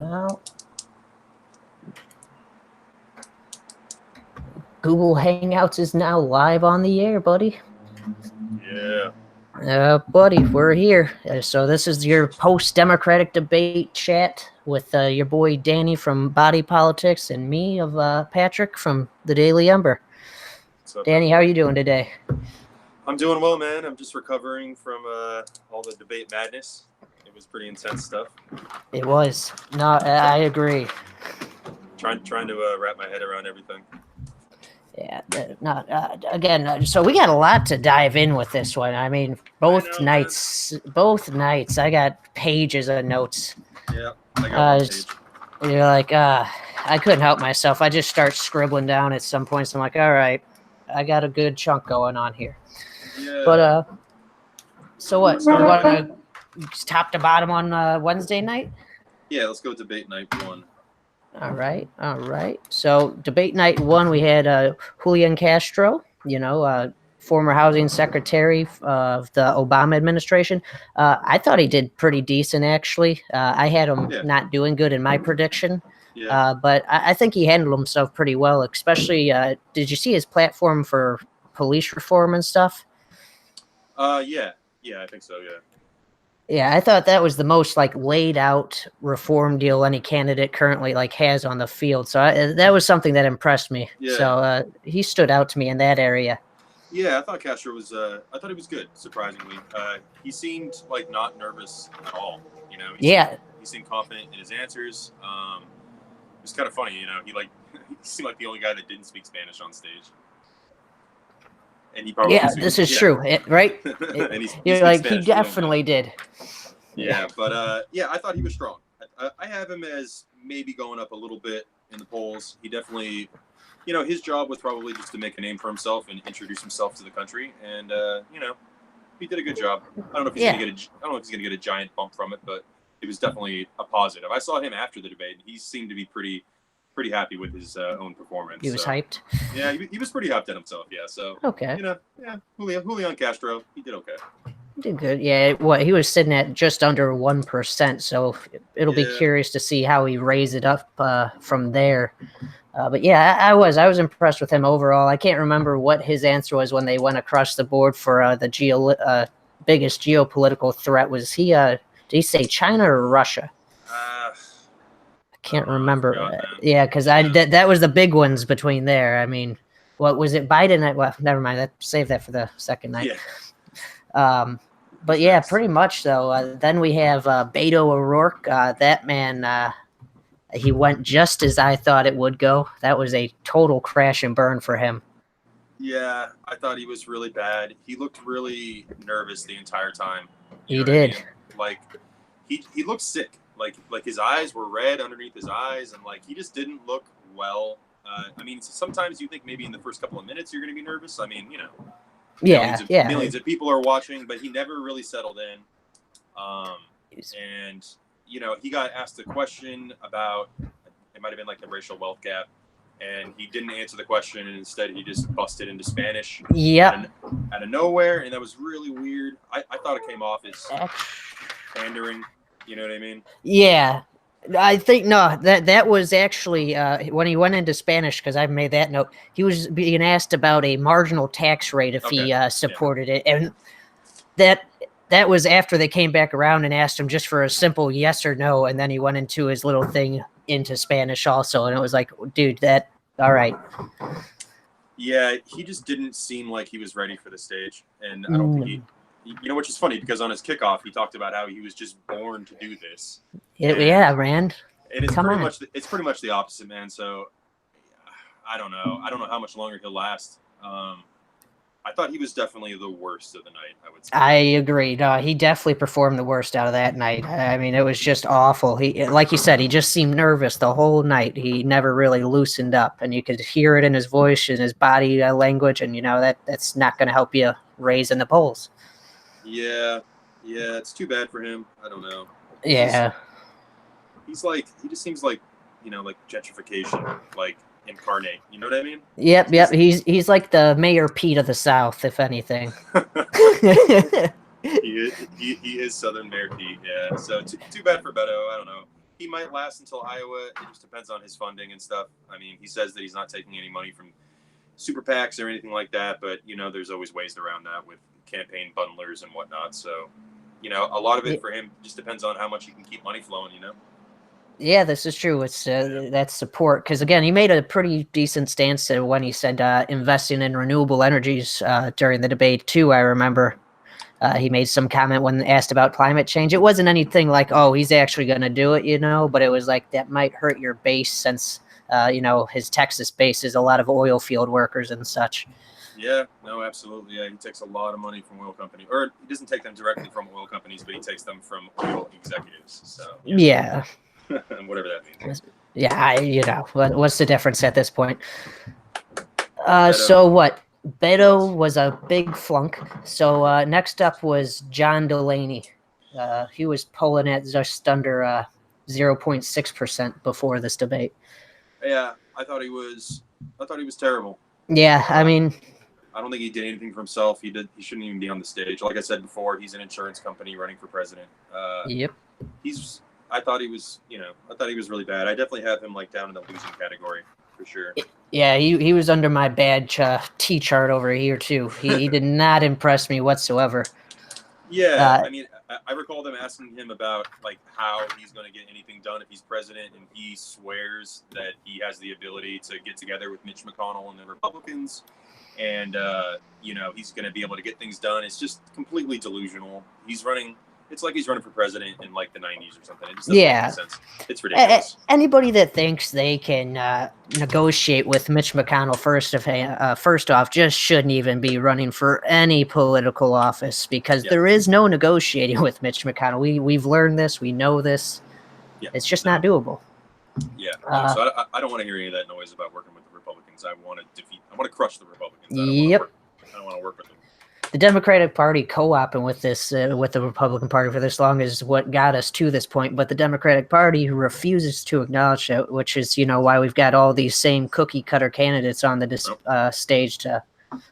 Well, Google Hangouts is now live on the air, buddy. Yeah. Buddy, we're here. So this is your post-democratic debate chat with your boy Danny from Body Politics and me of Patrick from the Daily Ember. What's up, Danny, how are everybody? you doing today? I'm doing well, man. I'm just recovering from all the debate madness. It was pretty intense stuff. It was. No, I agree. Trying to wrap my head around everything. Yeah, not again. So we got a lot to dive in with this one. I mean, both nights. I got pages of notes. Yeah, I got one page. You're like, I couldn't help myself. I just start scribbling down at some points. I'm like, all right, I got a good chunk going on here. Yeah. But so what? We want to top to bottom on Wednesday night? Yeah, let's go debate night 1. All right. So debate night 1, we had Julian Castro, former housing secretary of the Obama administration. I thought he did pretty decent, actually. I had him not doing good in my prediction. Yeah. But I think he handled himself pretty well, especially, did you see his platform for police reform and stuff? Yeah, I think so, yeah. Yeah, I thought that was the most laid out reform deal any candidate currently has on the field. So that was something that impressed me. Yeah. So he stood out to me in that area. Yeah, I thought Castro was. I thought he was good. Surprisingly, he seemed not nervous at all. He seemed confident in his answers. It was kind of funny. He seemed like the only guy that didn't speak Spanish on stage. And he probably this is true, right? He definitely did. Yeah, but I thought he was strong. I have him as maybe going up a little bit in the polls. He definitely, his job was probably just to make a name for himself and introduce himself to the country, and he did a good job. I don't know if he's gonna get a giant bump from it, but it was definitely a positive. I saw him after the debate, and he seemed to be pretty happy with his own performance. He was hyped. Yeah, he was pretty hyped at himself. Yeah, so okay. Julian Castro, he did okay. He did good. Yeah, he was sitting at just under 1%, so it'll be curious to see how he raised it up from there. But yeah, I was impressed with him overall. I can't remember what his answer was when they went across the board for the biggest geopolitical threat. Was he? Did he say China or Russia? Can't remember. Because that was the big ones between there. I mean, what was it? Biden? Well, never mind. Save that for the second night. Yeah. But yeah, pretty much though. Then we have Beto O'Rourke. That man, he went just as I thought it would go. That was a total crash and burn for him. Yeah, I thought he was really bad. He looked really nervous the entire time. He did. I mean? He looked sick. Like his eyes were red underneath his eyes, and he just didn't look well. I mean, sometimes you think maybe in the first couple of minutes you're going to be nervous. I mean, millions of people are watching, but he never really settled in. And he got asked a question about, it might have been the racial wealth gap, and he didn't answer the question, and instead he just busted into Spanish. Yep. Out of nowhere, and that was really weird. I thought it came off as pandering. You know what I mean? Yeah. I think that was actually when he went into Spanish, because I've made that note. He was being asked about a marginal tax rate if he supported it, and that was after they came back around and asked him just for a simple yes or no, and then he went into his little thing into Spanish also, and it was like, dude, all right. Yeah, he just didn't seem like he was ready for the stage, and I don't think he. Which is funny because on his kickoff, he talked about how he was just born to do this. Yeah, man. And it's pretty much the opposite, man. So I don't know. I don't know how much longer he'll last. I thought he was definitely the worst of the night, I would say. I agree. No, he definitely performed the worst out of that night. I mean, it was just awful. He, like you said, he just seemed nervous the whole night. He never really loosened up, and you could hear it in his voice and his body language, and that's not going to help you raise in the polls. Yeah, it's too bad for him. I don't know. Yeah. He just seems like gentrification, incarnate. You know what I mean? Yep. He's like the Mayor Pete of the South, if anything. He is Southern Mayor Pete, yeah. So too bad for Beto. I don't know. he might last until Iowa. It just depends on his funding and stuff. I mean, he says that he's not taking any money from super PACs or anything like that, but there's always ways around that with campaign bundlers and whatnot. So, a lot of it for him just depends on how much he can keep money flowing. Yeah, this is true. It's that's support, because again, he made a pretty decent stance when he said investing in renewable energies during the debate too. I remember he made some comment when asked about climate change. It wasn't anything like, "Oh, he's actually going to do it," but it was like that might hurt your base since his Texas base is a lot of oil field workers and such. Yeah, no, absolutely. Yeah, he takes a lot of money from oil companies, or he doesn't take them directly from oil companies, but he takes them from oil executives. So yeah. Whatever that means. Yeah, what's the difference at this point? So what? Beto was a big flunk. So next up was John Delaney. He was polling at just under 0.6% before this debate. Yeah, I thought he was terrible. Yeah, I mean, I don't think he did anything for himself. He shouldn't even be on the stage. Like I said before, he's an insurance company running for president. Yep. I thought he was really bad. I definitely have him down in the losing category for sure. Yeah, he was under my badge T chart over here too. He did not impress me whatsoever. Yeah, I mean, I recall them asking him about how he's going to get anything done if he's president, and he swears that he has the ability to get together with Mitch McConnell and the Republicans, and he's going to be able to get things done. It's just completely delusional. It's like he's running for president in the 90s or something. It just doesn't make any sense. It's ridiculous. Anybody that thinks they can negotiate with Mitch McConnell first off just shouldn't even be running for any political office, because there is no negotiating with Mitch McConnell. We've learned this. We know this. Yeah, it's just not doable. Yeah. So I don't want to hear any of that noise about working with the Republicans. I want to crush the Republicans. I don't want to work with them. The Democratic Party co-oping with the Republican Party for this long is what got us to this point, but the Democratic Party refuses to acknowledge it, which is, why we've got all these same cookie-cutter candidates on the stage to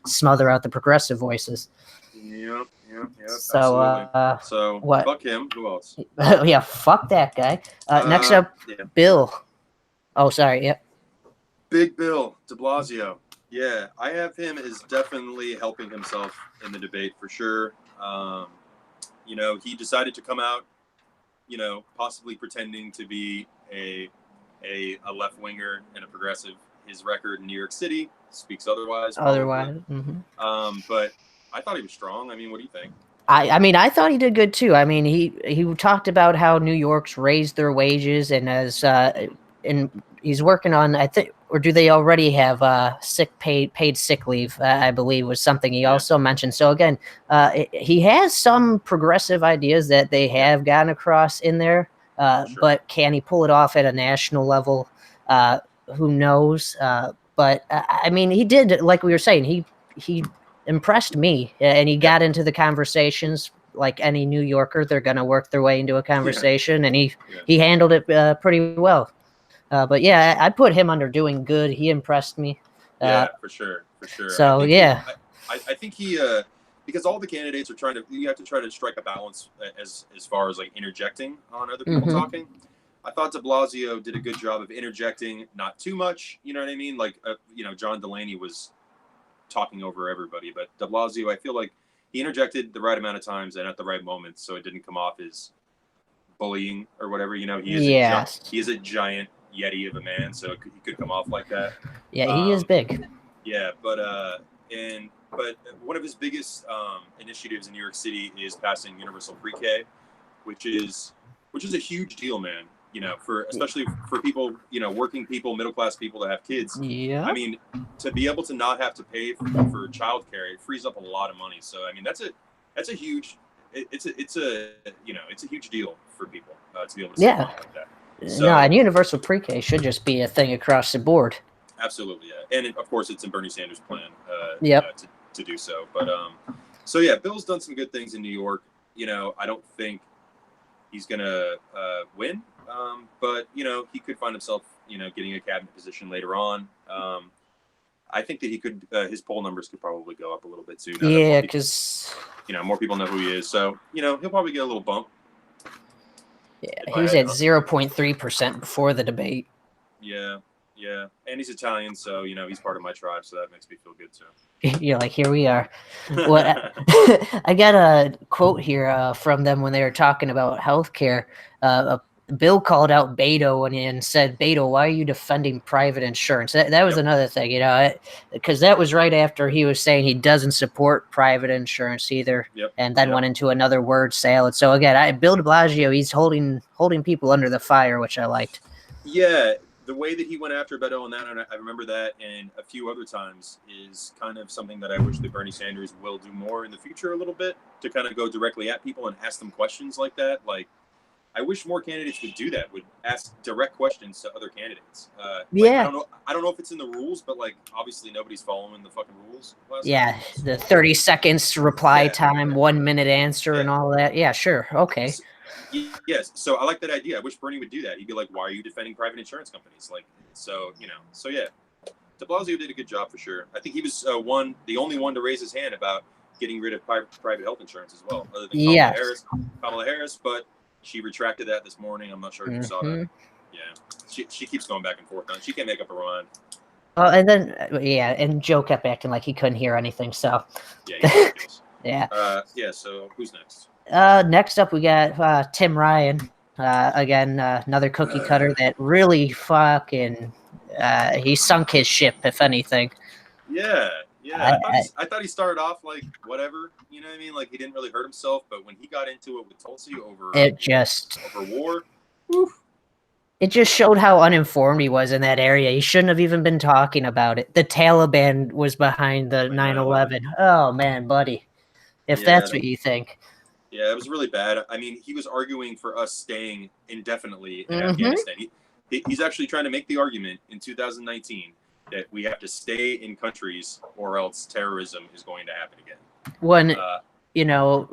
smother out the progressive voices. Yep. So what? Fuck him. Who else? Yeah, fuck that guy. Next up, Bill. Oh, sorry. Yep. Big Bill de Blasio. Yeah, I have him as definitely helping himself in the debate for sure. He decided to come out, possibly pretending to be a left winger and a progressive. His record in New York City speaks otherwise. Mm-hmm. But I thought he was strong. I mean, what do you think? I mean, I thought he did good too. I mean, he talked about how New York's raised their wages, and and he's working on, I think, or do they already have paid sick leave? I believe was something he also mentioned. So again, he has some progressive ideas that they have gotten across in there, but can he pull it off at a national level? Who knows? But I mean, he did, like we were saying, he impressed me, and he got into the conversations like any New Yorker. They're going to work their way into a conversation, and he handled it pretty well. But yeah, I put him under doing good. He impressed me. For sure. So I think he because all the candidates are you have to try to strike a balance as far as interjecting on other people talking. I thought de Blasio did a good job of interjecting, not too much. You know what I mean? John Delaney was talking over everybody, but de Blasio, I feel like he interjected the right amount of times and at the right moments, so it didn't come off as bullying or whatever. He is a giant yeti of a man, so he could come off like that. Yeah, he is big. Yeah, but one of his biggest initiatives in New York City is passing universal pre-K, which is a huge deal, man. Especially for people, working people, middle class people that have kids. Yeah. I mean, to be able to not have to pay for childcare, it frees up a lot of money. So I mean, that's a huge huge deal for people to be able to save money like that. So, no, and universal pre-K should just be a thing across the board. Absolutely, yeah. And of course, it's in Bernie Sanders' plan to do so. But so yeah, Bill's done some good things in New York. I don't think he's gonna win, but he could find himself getting a cabinet position later on. I think that he could. His poll numbers could probably go up a little bit too. Yeah, because more people know who he is, so he'll probably get a little bump. Yeah, If he I was had at to, 0.3% before the debate. yeah, yeah, and he's Italian, so he's part of my tribe, so that makes me feel good too. You're like, here we are. What I got a quote here from them when they were talking about healthcare. Bill called out Beto and said, "Beto, why are you defending private insurance?" That was Yep. another thing, because that was right after he was saying he doesn't support private insurance either, Yep. and then Yep. went into another word salad. So again, Bill de Blasio, he's holding people under the fire, which I liked. Yeah, the way that he went after Beto on that, and I remember that, and a few other times, is kind of something that I wish that Bernie Sanders will do more in the future a little bit, to kind of go directly at people and ask them questions like that. Like, I wish more candidates would do that, would ask direct questions to other candidates. Like, Yeah. I don't know if it's in the rules, but like, obviously nobody's following the fucking rules last Yeah, night. the 30 seconds reply Yeah. time, 1 minute answer, and Yeah. all that. Yeah, sure. Okay. Yes, so I like that idea. I wish Bernie would do that. He'd be like, "Why are you defending private insurance companies?" Like, so yeah. De Blasio did a good job for sure. I think he was the only one to raise his hand about getting rid of private health insurance as well, other than Yes. Kamala Harris, but she retracted that this morning. I'm not sure if you saw that. Yeah, she keeps going back and forth on it. She can't make up her mind. And then and Joe kept acting like he couldn't hear anything. So Yeah, yeah. So who's next? Next up, we got Tim Ryan. Again, another cookie cutter that really fucking he sunk his ship, if anything. Yeah. I thought he started off like whatever, you know what I mean? Like, he didn't really hurt himself, but when he got into it with Tulsi over war, it just showed how uninformed he was in that area. He shouldn't have even been talking about it. The Taliban was behind the 9/11. Oh man, buddy, if that's what you think. Yeah, it was really bad. I mean, he was arguing for us staying indefinitely in Afghanistan. He's actually trying to make the argument in 2019 that we have to stay in countries or else terrorism is going to happen again. When,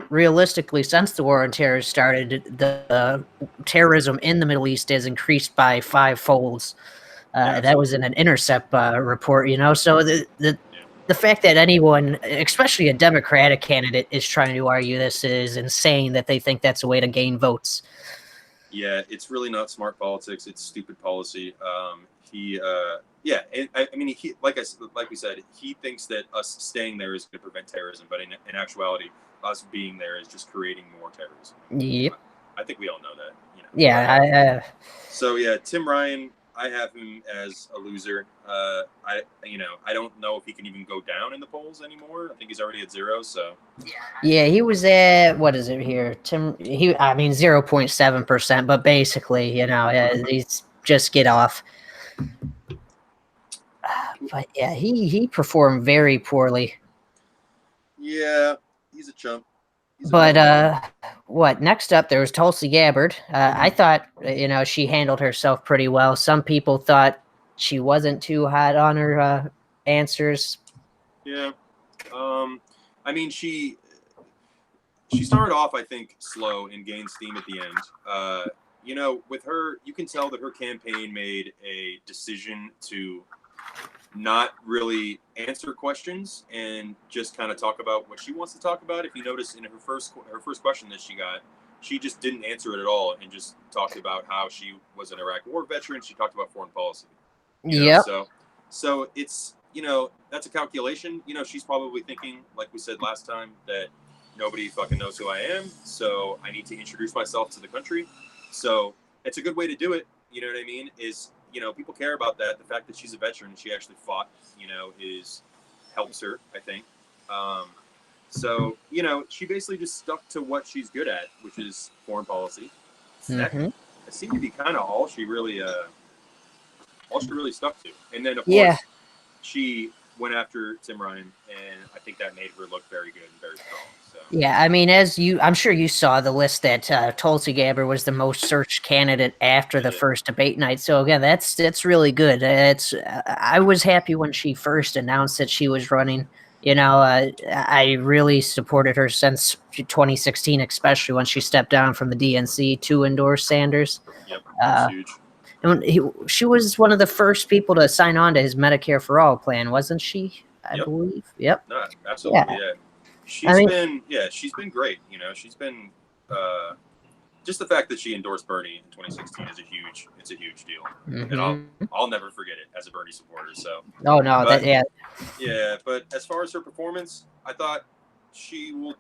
realistically, since the war on terror started, the terrorism in the Middle East has increased by 5 folds. That was in an Intercept report, So the fact that anyone, especially a Democratic candidate, is trying to argue this is insane, that they think that's a way to gain votes. Yeah, it's really not smart politics. It's stupid policy. He like we said, he thinks that us staying there is going to prevent terrorism, but in actuality, us being there is just creating more terrorism. Yep. I think we all know that. Yeah. So yeah, Tim Ryan, I have him as a loser. I don't know if he can even go down in the polls anymore. I think he's already at 0. So yeah, he was at, what is it here? 0.7%, but basically, he's just get off. But yeah, he performed very poorly. Yeah, he's a chump. What next up? There was Tulsi Gabbard. I thought she handled herself pretty well. Some people thought she wasn't too hot on her answers. Yeah, I mean she started off, I think, slow and gained steam at the end. With her, you can tell that her campaign made a decision to not really answer questions and just kind of talk about what she wants to talk about. If you notice, in her first question that she got, she just didn't answer it at all and just talked about how she was an Iraq War veteran. She talked about foreign policy. So it's that's a calculation. She's probably thinking, like we said last time, that nobody fucking knows who I am, so I need to introduce myself to the country. So it's a good way to do it. You know what I mean? People care about that. The fact that she's a veteran, she actually fought, helps her, I think. So she basically just stuck to what she's good at, which is foreign policy. That seemed to be kind of all she really stuck to. And then, of course, she went after Tim Ryan, and I think that made her look very good and very strong. So. Yeah, I mean, I'm sure you saw the list that Tulsi Gabbard was the most searched candidate after the first debate night. So again, that's really good. I was happy when she first announced that she was running. I really supported her since 2016, especially when she stepped down from the DNC to endorse Sanders. Yep, that's huge. And she was one of the first people to sign on to his Medicare for All plan, wasn't she? I believe. Yep. No, absolutely. Yeah. She's been great. She's been just the fact that she endorsed Bernie in 2016 is a huge deal, and I'll never forget it as a Bernie supporter. So. Oh no, but, yeah. Yeah, but as far as her performance, I thought she will.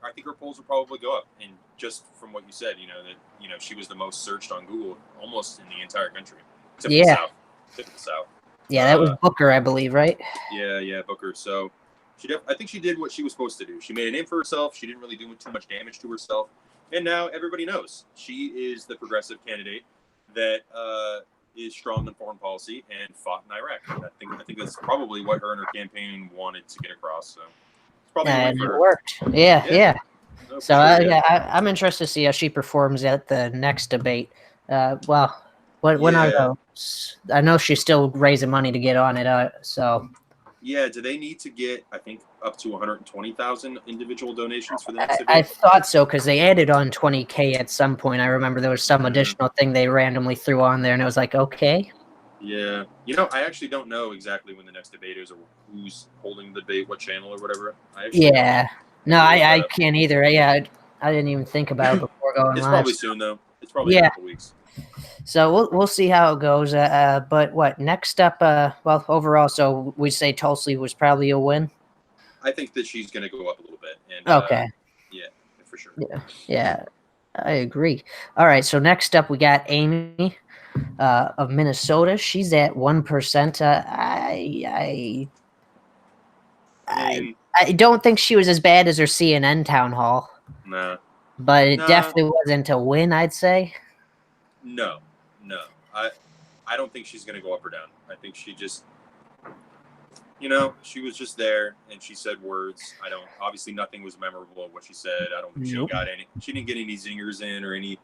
I think her polls will probably go up, and just from what you said, that she was the most searched on Google almost in the entire country, except for the South. Except for the South. Yeah, that was Booker, I believe, right? Yeah, Booker. So I think she did what she was supposed to do. She made a name for herself. She didn't really do too much damage to herself, and now everybody knows she is the progressive candidate that is strong in foreign policy and fought in Iraq. I think that's probably what her and her campaign wanted to get across. So it's probably and it worked. Yeah. No, So sure, I'm interested to see how she performs at the next debate. When are those? I know she's still raising money to get on it. So. Yeah, do they need to get, I think, up to 120,000 individual donations for the next debate? I thought so, because they added on 20K at some point. I remember there was some additional thing they randomly threw on there, and it was like, okay. Yeah. I actually don't know exactly when the next debate is or who's holding the debate, what channel or whatever. I can't either. Yeah, I didn't even think about it before going It's live. probably soon, though. It's probably in a couple weeks. So we'll see how it goes. But what next up? Overall, so we say Tulsi was probably a win. I think that she's going to go up a little bit. And, okay. Yeah, for sure. Yeah, I agree. All right. So next up, we got Amy of Minnesota. She's at 1%. I don't think she was as bad as her CNN town hall. No. But it definitely wasn't a win, I'd say. No. I don't think she's going to go up or down. I think she just, she was just there and she said words. Obviously nothing was memorable of what she said. I don't think she didn't get any zingers in or any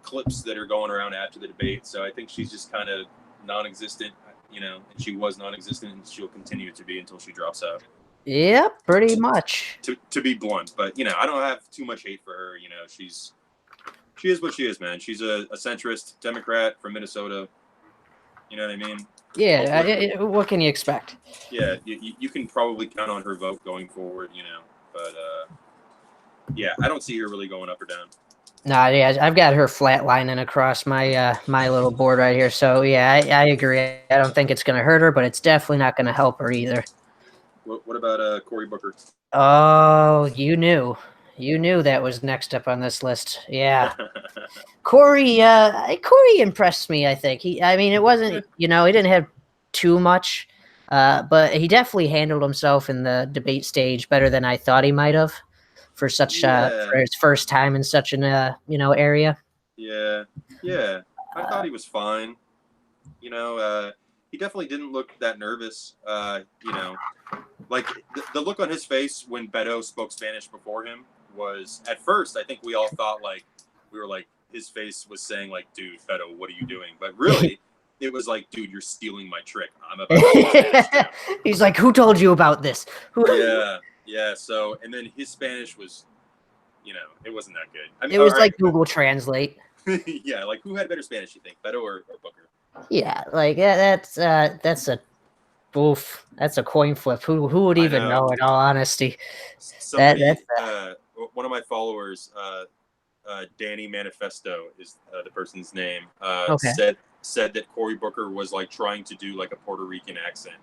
clips that are going around after the debate. So I think she's just kind of non-existent, and she was non-existent and she'll continue to be until she drops out. Yeah, pretty much. To be blunt, but I don't have too much hate for her. She is what she is, man. She's a centrist Democrat from Minnesota. You know what I mean? Yeah. What can you expect? Yeah, you can probably count on her vote going forward. But yeah, I don't see her really going up or down. Nah, yeah, I've got her flatlining across my my little board right here. So yeah, I agree. I don't think it's going to hurt her, but it's definitely not going to help her either. What about Cory Booker? Oh, you knew that was next up on this list. Yeah. Cory impressed me, I think. It wasn't, he didn't have too much, but he definitely handled himself in the debate stage better than I thought he might have for for his first time in such an area. Yeah. I thought he was fine. He definitely didn't look that nervous. Like the look on his face when Beto spoke Spanish before him was, at first, I think we all thought his face was saying like, dude, Beto, what are you doing? But really, it was like, dude, you're stealing my trick. I'm about to speak Spanish now. He's like, who told you about this? Yeah. So, and then his Spanish was, it wasn't that good. It was like Google Translate. Yeah, like who had better Spanish, you think, Beto or Booker? Yeah, like that's a oof. That's a coin flip. Who would even know? In all honesety, one of my followers, Danny Manifesto is the person's name. Said that Cory Booker was like trying to do like a Puerto Rican accent,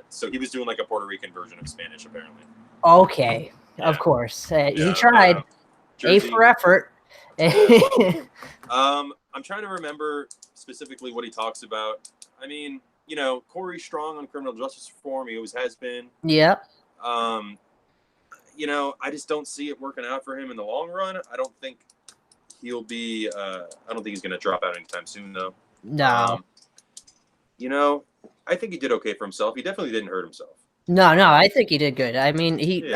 so he was doing like a Puerto Rican version of Spanish, apparently. Okay, of course he tried. A for effort. I'm trying to remember specifically what he talks about. Cory's strong on criminal justice reform. He always has been. Yep. I just don't see it working out for him in the long run. I don't think he'll be. I don't think he's going to drop out anytime soon, though. No. I think he did okay for himself. He definitely didn't hurt himself. No, I think he did good. I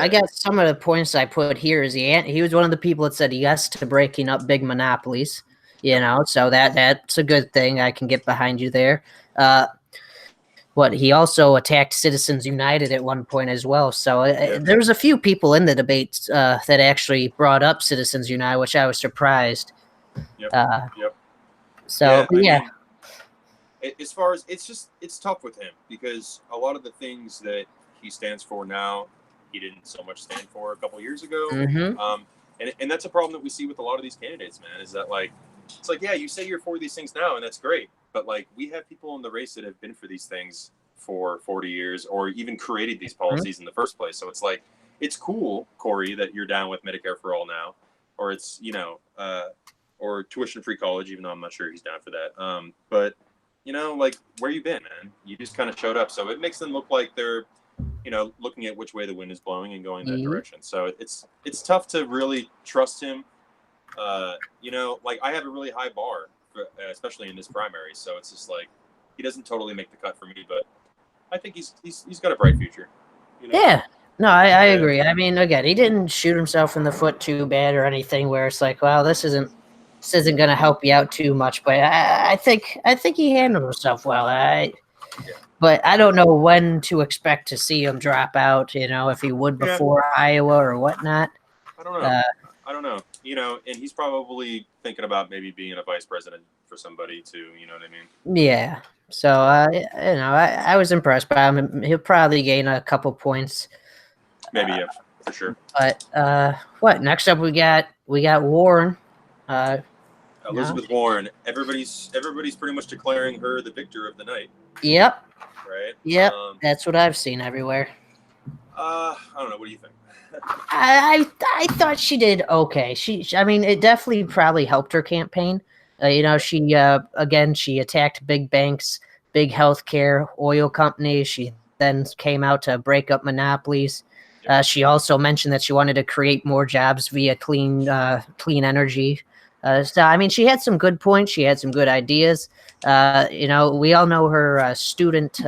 got some of the points I put here is he was one of the people that said yes to breaking up big monopolies. So that's a good thing. I can get behind you there. He also attacked Citizens United at one point as well. So there was a few people in the debates that actually brought up Citizens United, which I was surprised. Yep. So as far as it's tough with him because a lot of the things that he stands for now, he didn't so much stand for a couple years ago. Mm-hmm. And that's a problem that we see with a lot of these candidates, man, is that like, it's like, yeah, you say you're for these things now, and that's great. But like, we have people in the race that have been for these things for 40 years or even created these policies in the first place. So it's like, it's cool, Corey, that you're down with Medicare for all now, or it's, or tuition-free college, even though I'm not sure he's down for that. But, like, where you been, man? You just kind of showed up. So it makes them look like they're, looking at which way the wind is blowing and going that direction. So it's tough to really trust him. Like, I have a really high bar, especially in this primary. So it's just like, he doesn't totally make the cut for me, but I think he's got a bright future. Yeah. No, I agree. I mean, again, he didn't shoot himself in the foot too bad or anything where it's like, well, this isn't going to help you out too much. But I think he handled himself well. But I don't know when to expect to see him drop out. If he would before Iowa or whatnot. I don't know. I don't know. And he's probably thinking about maybe being a vice president for somebody too. You know what I mean? Yeah. So I was impressed by him. He'll probably gain a couple points. Maybe, yeah, for sure. But what next up? We got Warren. Elizabeth Warren. Everybody's pretty much declaring her the victor of the night. Yep. Right. Yep. That's what I've seen everywhere. I don't know. What do you think? I thought she did okay. I mean, it definitely probably helped her campaign. She attacked big banks, big healthcare, oil companies. She then came out to break up monopolies. She also mentioned that she wanted to create more jobs via clean energy. So I mean, she had some good points. She had some good ideas. We all know her student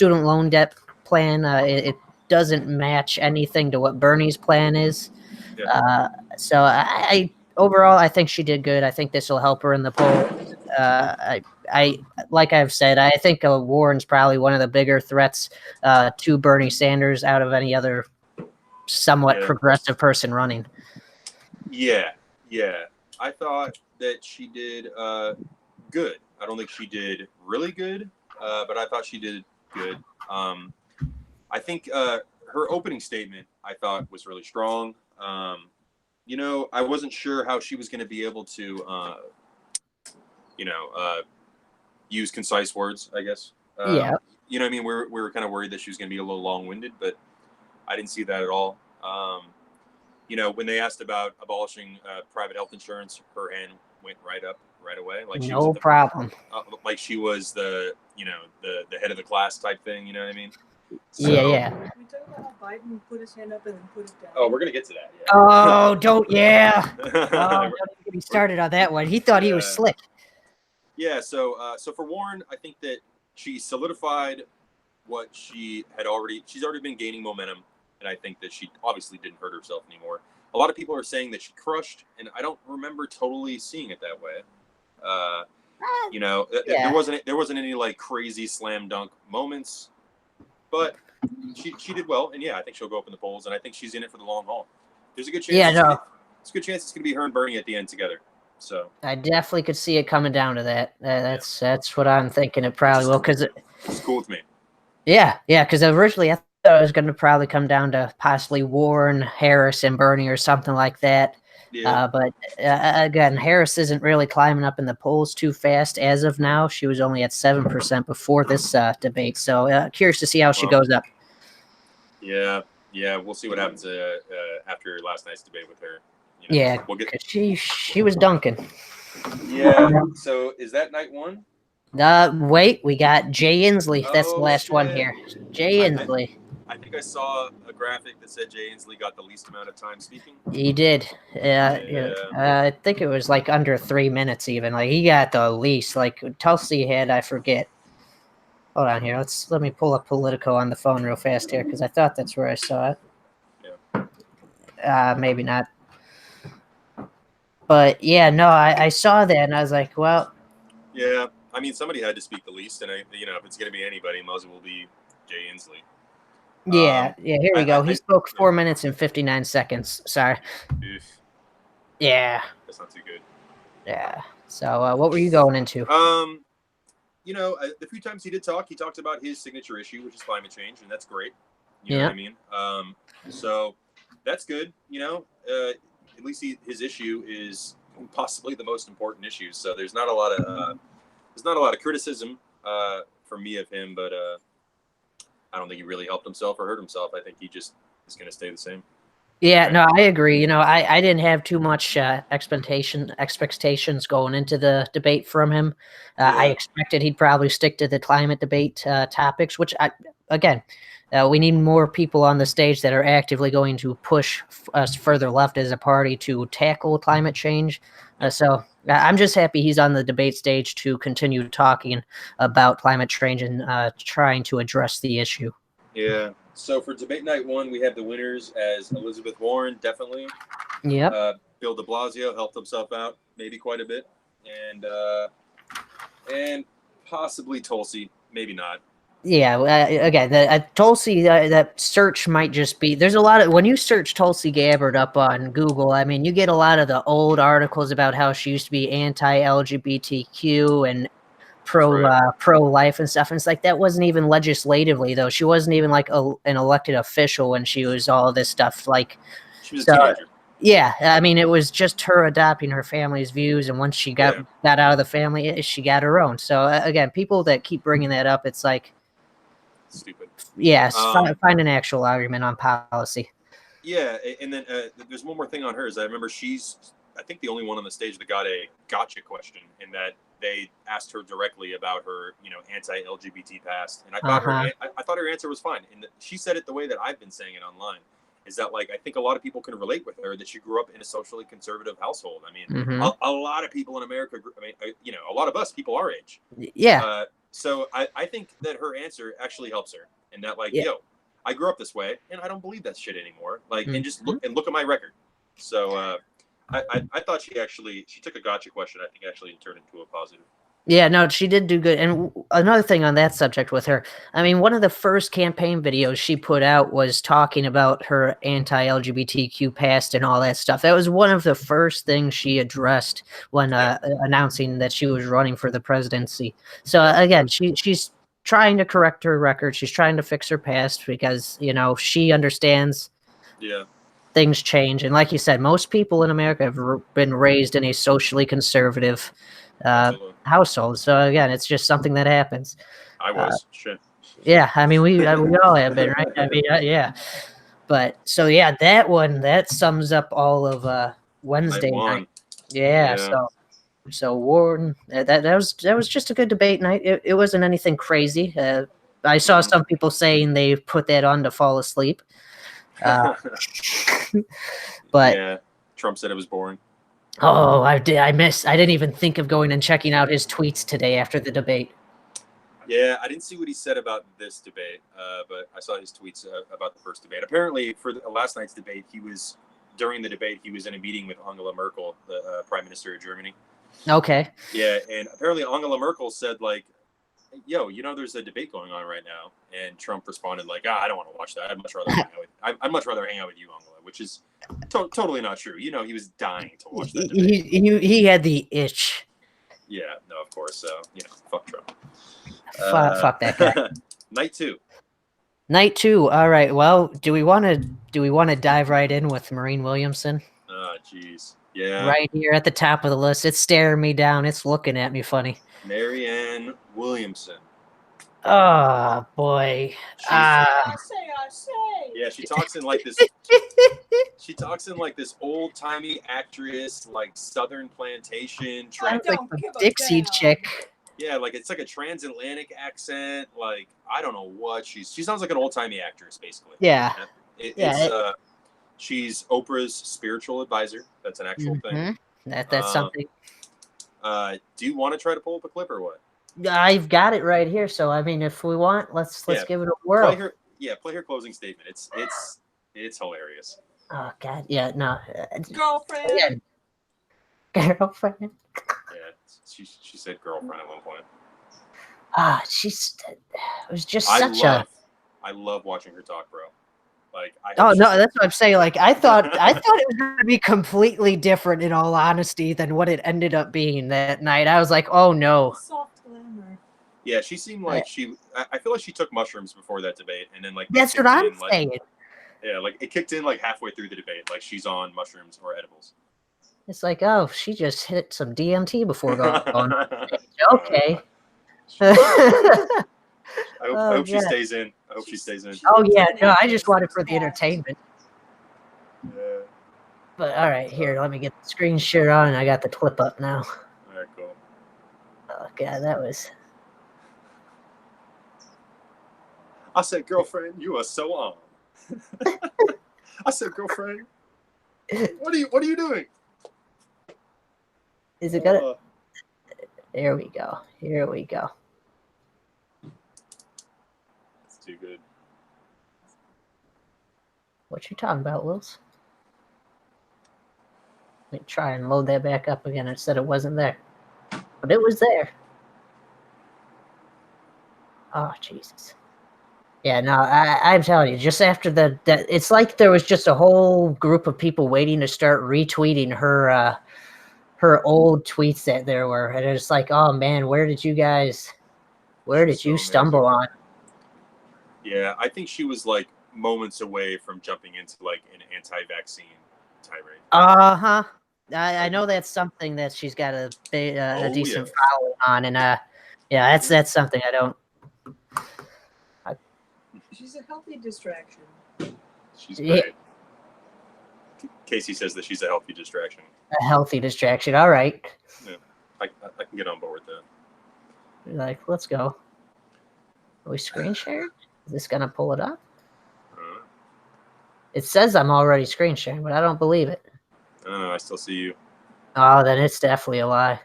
loan debt plan. It doesn't match anything to what Bernie's plan is. So overall, I think she did good. I think this will help her in the polls. I like I've said, I think Warren's probably one of the bigger threats to Bernie Sanders out of any other somewhat progressive person running. Yeah. I thought that she did good. I don't think she did really good, but I thought she did good. I think her opening statement I thought was really strong. I wasn't sure how she was going to be able to, use concise words, I guess. Yeah. You know what I mean? We were kind of worried that she was going to be a little long-winded, but I didn't see that at all. When they asked about abolishing private health insurance, her hand went right up right away. Like she no problem. Like she was the head of the class type thing. You know what I mean? So, yeah. Can we talk about how Biden put his hand up and then put it down? Oh, we're gonna get to that. Yeah. Oh, don't. Yeah. Don't get me started on that one. He thought he was slick. Yeah. So for Warren, I think that she solidified what she's already been gaining momentum, and I think that she obviously didn't hurt herself anymore. A lot of people are saying that she crushed, and I don't remember totally seeing it that way. There wasn't any like crazy slam dunk moments. But she did well, and I think she'll go up in the polls, and I think she's in it for the long haul. There's a good chance. It's a good chance it's going to be her and Bernie at the end together. So I definitely could see it coming down to that. That's what I'm thinking. It probably will, because it's cool with me. Yeah, because originally I thought it was going to probably come down to possibly Warren, Harris, and Bernie or something like that. Yeah. But again, Harris isn't really climbing up in the polls too fast as of now. She was only at 7% before this debate. So curious to see how she goes up. Yeah, we'll see what happens after last night's debate with her. She was dunking. Yeah. So is that night one? Wait, we got Jay Inslee. That's the last one here. Jay Inslee. I think I saw a graphic that said Jay Inslee got the least amount of time speaking. He did. I think it was like under 3 minutes even. Like he got the least. Like Tulsi had, I forget. Hold on here. Let me pull up Politico on the phone real fast here because I thought that's where I saw it. Yeah. Maybe not. But I saw that and I was like, well. Yeah, I mean somebody had to speak the least, and if it's gonna be anybody, it might as well be Jay Inslee. Yeah. Here we go. He spoke 4 minutes and 59 seconds. Sorry. Oof. Yeah. That's not too good. Yeah. So what were you going into? The few times he did talk, he talked about his signature issue, which is climate change, and that's great. You know what I mean? So that's good. at least his issue is possibly the most important issue. So there's not a lot of criticism for me of him, but I don't think he really helped himself or hurt himself. I think he just is going to stay the same. Yeah, no, I agree. You know, I didn't have too much expectations going into the debate from him. I Yeah. expected he'd probably stick to the climate debate topics, which we need more people on the stage that are actively going to push us further left as a party to tackle climate change. So I'm just happy he's on the debate stage to continue talking about climate change and trying to address the issue. Yeah. So for debate night 1, we have the winners as Elizabeth Warren, definitely. Yep. Bill de Blasio helped himself out maybe quite a bit, and possibly Tulsi, maybe not. Yeah, again, Tulsi, that search might just be, there's a lot of, when you search Tulsi Gabbard up on Google, I mean, you get a lot of the old articles about how she used to be anti-LGBTQ and pro-life and stuff. And it's like, that wasn't even legislatively, though. She wasn't even like an elected official when she was all this stuff. Like, she was a teenager. Yeah, I mean, it was just her adopting her family's views, and once she got out of the family, she got her own. So again, people that keep bringing that up, it's like, stupid. Yes, find an actual argument on policy. Yeah, and then there's one more thing on hers. I remember I think the only one on the stage that got a gotcha question, in that they asked her directly about her, anti-LGBT past, and I thought I thought her answer was fine. And she said it the way that I've been saying it online, is that, like, I think a lot of people can relate with her, that she grew up in a socially conservative household. I mean, a lot of people in America, a lot of us, people our age. Yeah. So I think that her answer actually helps her, and that, like, I grew up this way, and I don't believe that shit anymore. Like, and just look at my record. So I thought she took a gotcha question. I think actually turned into a positive. Yeah, no, she did do good. And another thing on that subject with her, I mean, one of the first campaign videos she put out was talking about her anti-LGBTQ past and all that stuff. That was one of the first things she addressed when announcing that she was running for the presidency. So again, she's trying to correct her record. She's trying to fix her past because, she understands things change. And like you said, most people in America have been raised in a socially conservative household. So again, it's just something that happens. I was shit. Yeah, I mean, we all have been, right? I mean, yeah. But so that sums up all of Wednesday night. Yeah. So Warren, that was just a good debate night. It wasn't anything crazy. I saw some people saying they put that on to fall asleep. But yeah, Trump said it was boring. Oh, I didn't even think of going and checking out his tweets today after the debate. Yeah, I didn't see what he said about this debate, but I saw his tweets about the first debate. Apparently, for last night's debate, during the debate, he was in a meeting with Angela Merkel, the Prime Minister of Germany. Okay. Yeah, and apparently Angela Merkel said, like, yo, there's a debate going on right now, and Trump responded like, I don't want to watch that. I'd much rather hang out with you, Angela, which is totally not true. He was dying to watch that debate. He had the itch. Yeah, no, of course. So fuck Trump. Fuck that guy. Night two. All right. Well, do we want to dive right in with Maureen Williamson? Oh, jeez. Yeah. Right here at the top of the list. It's staring me down. It's looking at me funny. Marianne Williamson. Oh boy. I say. Yeah, she talks in like this. She talks in like this old timey actress, like Southern plantation. Like the Dixie chick. Yeah, like it's like a transatlantic accent. Like I don't know what she sounds like an old timey actress, basically. Yeah. She's Oprah's spiritual advisor. That's an actual thing. That's something. Do you want to try to pull up a clip or what? I've got it right here. So I mean, if we want, let's give it a whirl. Play her closing statement. It's hilarious. Oh God, yeah, no. Girlfriend. Yeah. Girlfriend. Yeah, she said girlfriend at one point. It was just I love watching her talk, bro. Like, no, that's what I'm saying. Like, I thought it was going to be completely different, in all honesty, than what it ended up being that night. I was like, oh no. Soft glamour. Yeah, she seemed like I feel like she took mushrooms before that debate, and then like that's what I'm saying. Yeah, like it kicked in like halfway through the debate, like she's on mushrooms or edibles. It's like, oh, she just hit some DMT before going on stage. Okay. I Oh, hope she God. stays in. I hope she stays in. Oh, yeah. No, I just want it for the entertainment. Yeah. But all right, here, let me get the screen share on, and I got the clip up now. All right, cool. Oh, God, that was. I said, girlfriend, you are so on. I said, girlfriend, what are you doing? Is it gonna? There we go. Here we go. It's too good. What you talking about, Wills? Let me try and load that back up again. It said it wasn't there, but it was there. Oh, Jesus. Yeah, no, I'm telling you, just after that, it's like there was just a whole group of people waiting to start retweeting her her old tweets that there were, and it's like, oh man, where did you So stumble on? Yeah, I think she was like moments away from jumping into like an anti-vaccine tirade. Uh-huh. I know that's something that she's got a decent following on, and yeah, that's something I don't. She's a healthy distraction. She's great. Casey says that she's a healthy distraction. A healthy distraction. All right. Yeah, I can get on board with that. Like, let's go. Are we screen shared? Is this gonna pull it up? It says I'm already screen sharing, but I don't believe it. I don't know. I still see you. Oh, then it's definitely a lie.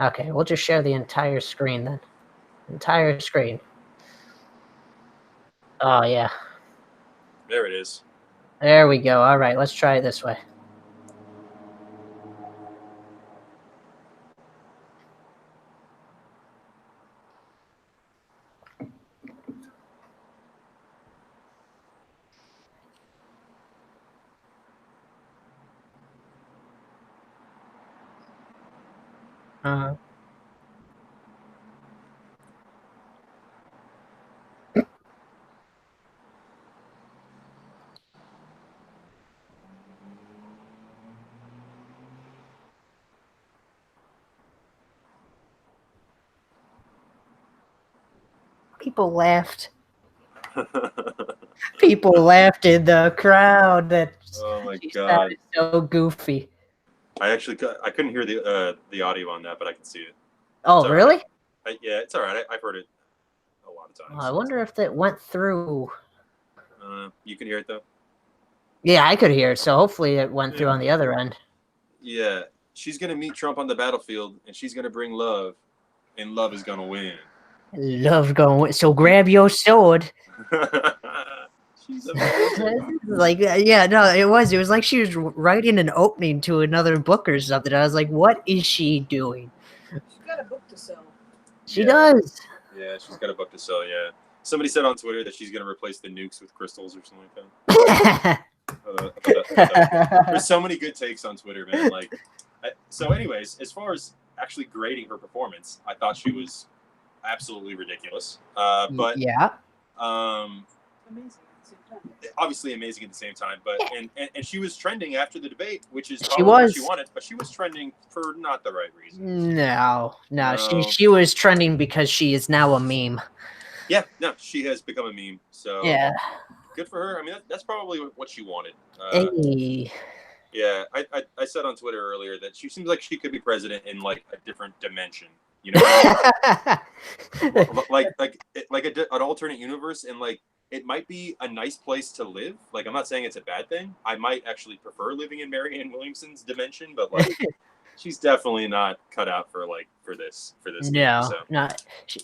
Okay, we'll just share the entire screen then. Entire screen. Oh, yeah. There it is. There we go. All right, let's try it this way. People laughed. People laughed in the crowd. That oh my god, so goofy. I couldn't hear the audio on that, but I can see it. Oh, really? Right. Yeah, it's all right. I've heard it a lot of times. I wonder if that went through. You can hear it though. Yeah, I could hear it. So hopefully it went through on the other end. Yeah, she's gonna meet Trump on the battlefield, and she's gonna bring love, and love is gonna win. Love going to win. So grab your sword. She's amazing. Like, yeah, no, it was like she was writing an opening to another book or something. I was like, what is she doing? She's got a book to sell. She does. Yeah, she's got a book to sell. Yeah, somebody said on Twitter that she's gonna replace the nukes with crystals or something like that. There's so many good takes on Twitter, man. Like, so anyways, as far as actually grading her performance, I thought she was absolutely ridiculous. But yeah, amazing. Obviously amazing at the same time, but and she was trending after the debate, which is probably what she wanted, but she was trending for not the right reason. No. She was trending because she is now a meme. Yeah, no, she has become a meme. So yeah, good for her. I mean, that's probably what she wanted. Hey. Yeah, I said on Twitter earlier that she seems like she could be president in like a different dimension. You know, like an alternate universe, and like it might be a nice place to live. Like, I'm not saying it's a bad thing. I might actually prefer living in Marianne Williamson's dimension, but like, she's definitely not cut out for this. No, no.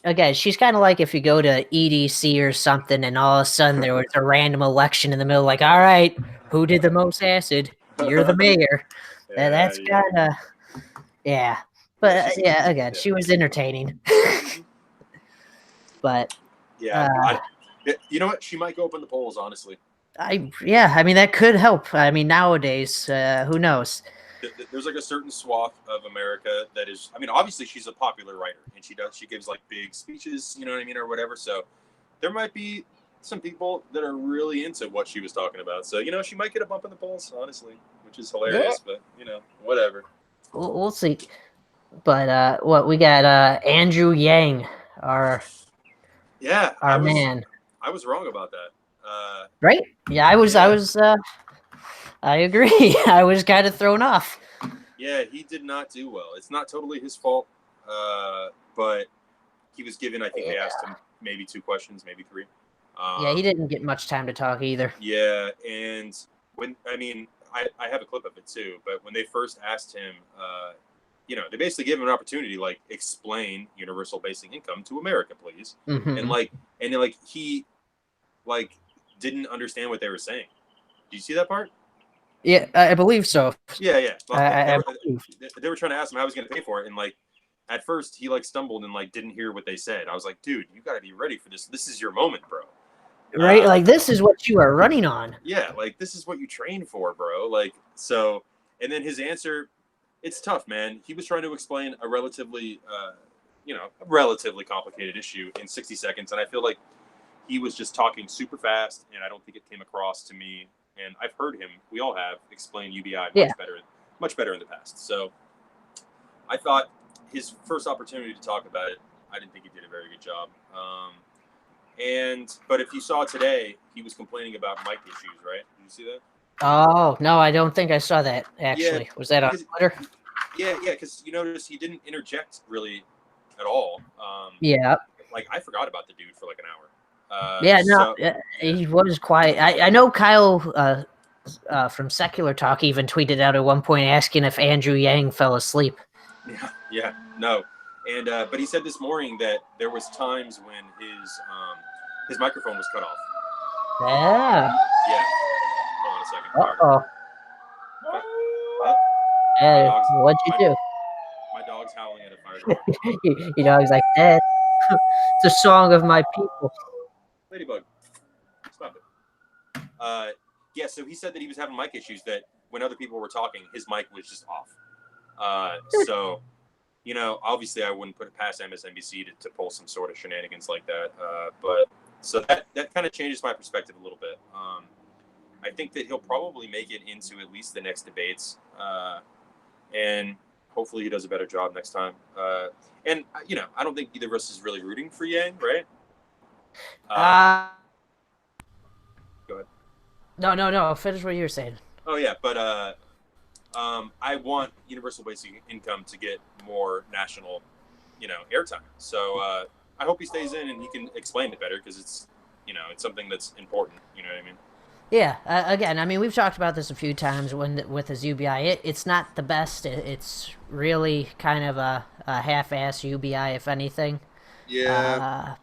Again, she's kind of like if you go to EDC or something, and all of a sudden there was a random election in the middle. Like, all right, who did the most acid? You're the mayor. That's kind of But again, she was entertaining. But you know what? She might go up in the polls, honestly. I mean, that could help. I mean, nowadays, who knows? There's like a certain swath of America that is. I mean, obviously, she's a popular writer, and she gives like big speeches. You know what I mean, or whatever. So, there might be some people that are really into what she was talking about. So, she might get a bump in the polls, honestly, which is hilarious, but, whatever. We'll see. But what we got? Andrew Yang, our man. I was wrong about that. Right? Yeah, I was. I agree. I was kind of thrown off. Yeah, he did not do well. It's not totally his fault, but he was given, I think they asked him maybe 2 questions, maybe 3. Yeah, he didn't get much time to talk either. Yeah, and I have a clip of it too, but when they first asked him, they basically gave him an opportunity, like, explain universal basic income to America, please. Mm-hmm. And he didn't understand what they were saying. Do you see that part? Yeah, I believe so. Yeah. Well, they were trying to ask him how he was going to pay for it, and at first he stumbled and didn't hear what they said. I was like, dude, you got to be ready for this. This is your moment, bro. Right? This is what you are running on. Yeah, this is what you train for, bro. And then his answer, it's tough, man. He was trying to explain a relatively complicated issue in 60 seconds, and I feel like he was just talking super fast, and I don't think it came across to me. And I've heard him, we all have, explain UBI much better in the past. So I thought his first opportunity to talk about it, I didn't think he did a very good job. But if you saw today, he was complaining about mic issues, right? Did you see that? Oh, no, I don't think I saw that, actually. Yeah, was that on Twitter? Yeah, because you notice he didn't interject really at all. Yeah. I forgot about the dude for an hour. He was quiet. I know Kyle from Secular Talk even tweeted out at one point asking if Andrew Yang fell asleep. Yeah, no. And but he said this morning that there was times when his microphone was cut off. Yeah. Yeah. Hold on a second. Hey, what'd you do? My dog's howling at a fire department. He's like, Dad, it's a song of my people. Ladybug, stop it. Yeah, so he said that he was having mic issues, that when other people were talking, his mic was just off. So, obviously I wouldn't put it past MSNBC to pull some sort of shenanigans like that. But so that kind of changes my perspective a little bit. I think that he'll probably make it into at least the next debates. And hopefully he does a better job next time. And I don't think either of us is really rooting for Yang, right? Go ahead. No. Finish what you were saying. Oh yeah, but I want universal basic income to get more national, airtime. So I hope he stays in and he can explain it better, because it's something that's important. You know what I mean? Yeah. Again, we've talked about this a few times with his UBI. It's not the best. It's really kind of a half-ass UBI, if anything. Yeah.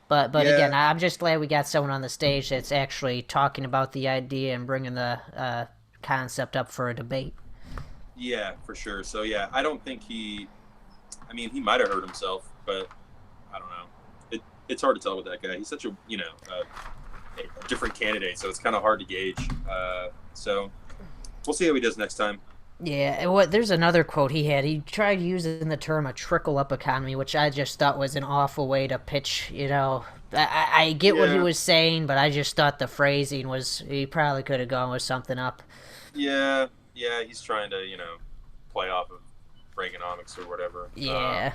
But again, I'm just glad we got someone on the stage that's actually talking about the idea and bringing the concept up for a debate. Yeah, for sure. So yeah, I don't think he might have hurt himself, but I don't know. It's hard to tell with that guy. He's such a a different candidate, so it's kind of hard to gauge. So we'll see how he does next time. Yeah, there's another quote he had. He tried using the term a trickle-up economy, which I just thought was an awful way to pitch, I get what he was saying, but I just thought the phrasing was, he probably could have gone with something up. Yeah, he's trying to, play off of Reaganomics or whatever. Yeah.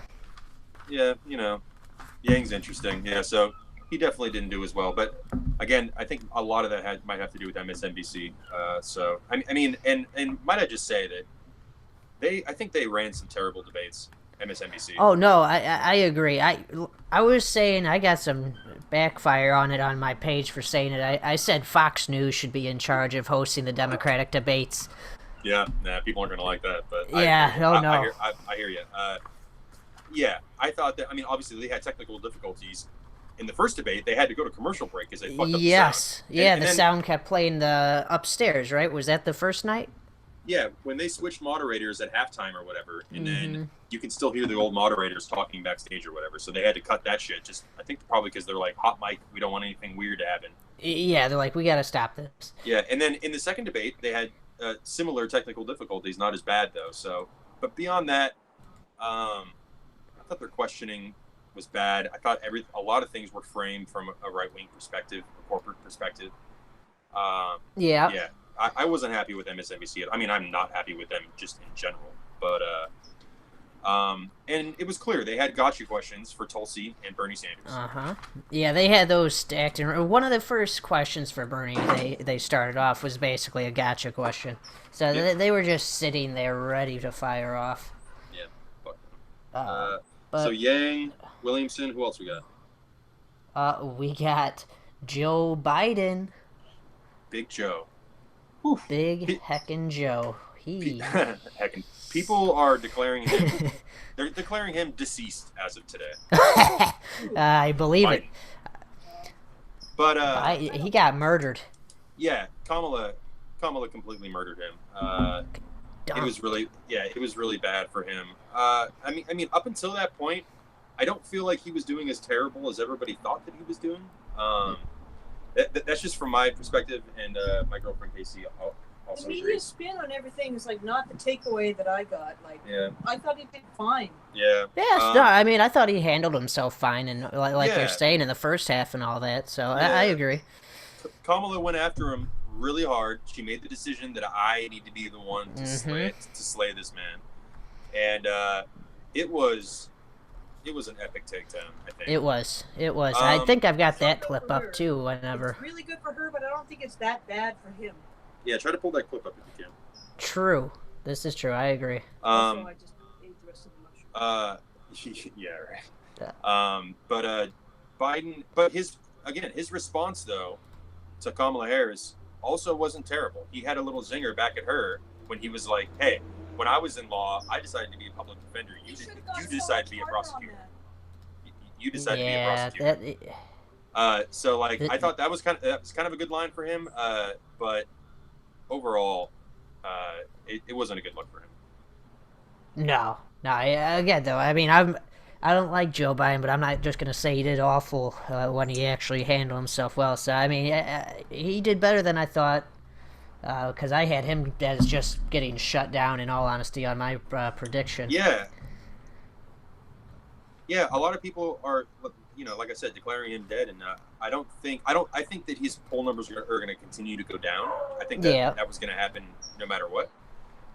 Yang's interesting. Yeah, so he definitely didn't do as well. But again, I think a lot of that might have to do with MSNBC. So and might I just say that I think they ran some terrible debates. MSNBC. Oh no, I agree. I was saying, I got some backfire on it on my page for saying it. I said Fox News should be in charge of hosting the Democratic debates. Yeah, people aren't going to like that, but yeah, I hear you. Yeah, I thought that. Obviously they had technical difficulties in the first debate. They had to go to commercial break because they fucked up the sound. Yeah, the sound kept playing the upstairs. Right? Was that the first night? Yeah, when they switched moderators at halftime or whatever, and then you can still hear the old moderators talking backstage or whatever. So they had to cut that shit. I think probably because they're like, hot mic, we don't want anything weird to happen. Yeah, they're like, we got to stop this. Yeah, and then in the second debate, they had similar technical difficulties, not as bad though. So, but beyond that, I thought their questioning was bad. I thought a lot of things were framed from a right-wing perspective, a corporate perspective. Yeah. Yeah, I wasn't happy with MSNBC. I mean, I'm not happy with them just in general. But and it was clear they had gotcha questions for Tulsi and Bernie Sanders. Yeah, they had those stacked. And one of the first questions for Bernie, they started off was basically a gotcha question. So Yep. they were just sitting there ready to fire off. Yeah. Fuck Uh, so but Yang, Williamson, who else we got? we got Joe Biden, Big Joe. Whew. big heckin' Joe. Heckin'. People are declaring him. They're declaring him deceased as of today. I believe Biden. it. But He got murdered. yeah, Kamala completely murdered him. It was really bad for him. I mean, up until that point, I don't feel like he was doing as terrible as everybody thought that he was doing. That's just from my perspective, and my girlfriend Casey also The media agrees. spin on everything is like not the takeaway that I got. Like, Yeah. I thought he did fine. Yeah. Yes, no, I mean, I thought he handled himself fine, and like Yeah. you're saying in the first half and all that. So Yeah. I agree. Kamala went after him really hard. She made the decision that I need to be the one to slay this man, and it was an epic takedown. I think It was. I think I've got that It's clip not up good for too. her. Whenever. It's really good for her, but I don't think it's that bad for him. Yeah, try to pull that clip up if you can. True. This is true. I agree. Also, I just ate the rest of the mushroom. Yeah, right. But Biden, but his response though to Kamala Harris also wasn't terrible. He had a little zinger back at her when he was like, "Hey, when I was in law, I decided to be a public defender. You decided to be a prosecutor. You decided to be a prosecutor." So like, I thought that was kind of a good line for him. But overall, it wasn't a good look for him. No. Again, though, I mean, I don't like Joe Biden, but I'm not just gonna say he did awful when he actually handled himself well. So I mean, he did better than I thought. Because I had him as just getting shut down, in all honesty, on my prediction. Yeah. Yeah, a lot of people are, like I said, declaring him dead, and I think that his poll numbers are going to continue to go down. I think that was going to happen no matter what.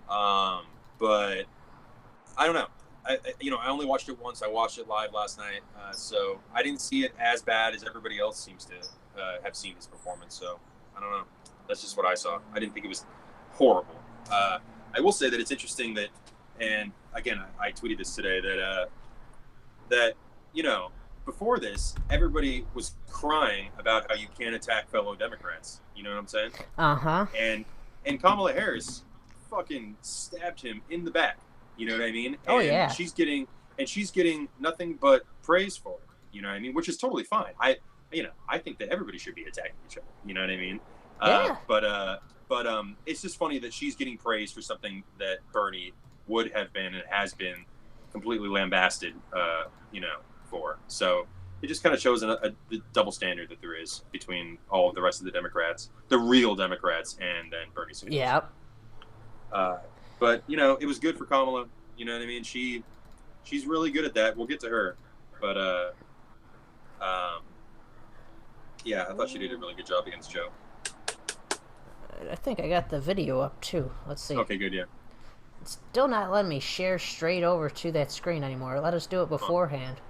But I don't know. I only watched it once. I watched it live last night, so I didn't see it as bad as everybody else seems to have seen his performance. So I don't know. That's just what I saw. I didn't think it was horrible. I will say that it's interesting that, and again, I tweeted this today, that before this, everybody was crying about how you can't attack fellow Democrats. You know what I'm saying? And Kamala Harris fucking stabbed him in the back. You know what I mean? And she's getting nothing but praise for it. You know what I mean? Which is totally fine. I think that everybody should be attacking each other. You know what I mean? But it's just funny that she's getting praise for something that Bernie would have been and has been completely lambasted, for. So it just kind of shows the double standard that there is between all of the rest of the Democrats, the real Democrats, and then Bernie Sanders. Yeah. But it was good for Kamala. You know what I mean? She's really good at that. We'll get to her, but yeah, I thought she did a really good job against Joe. I think I got the video up too. Let's see. Okay, good, yeah. It's still not letting me share straight over to that screen anymore. Let us do it beforehand.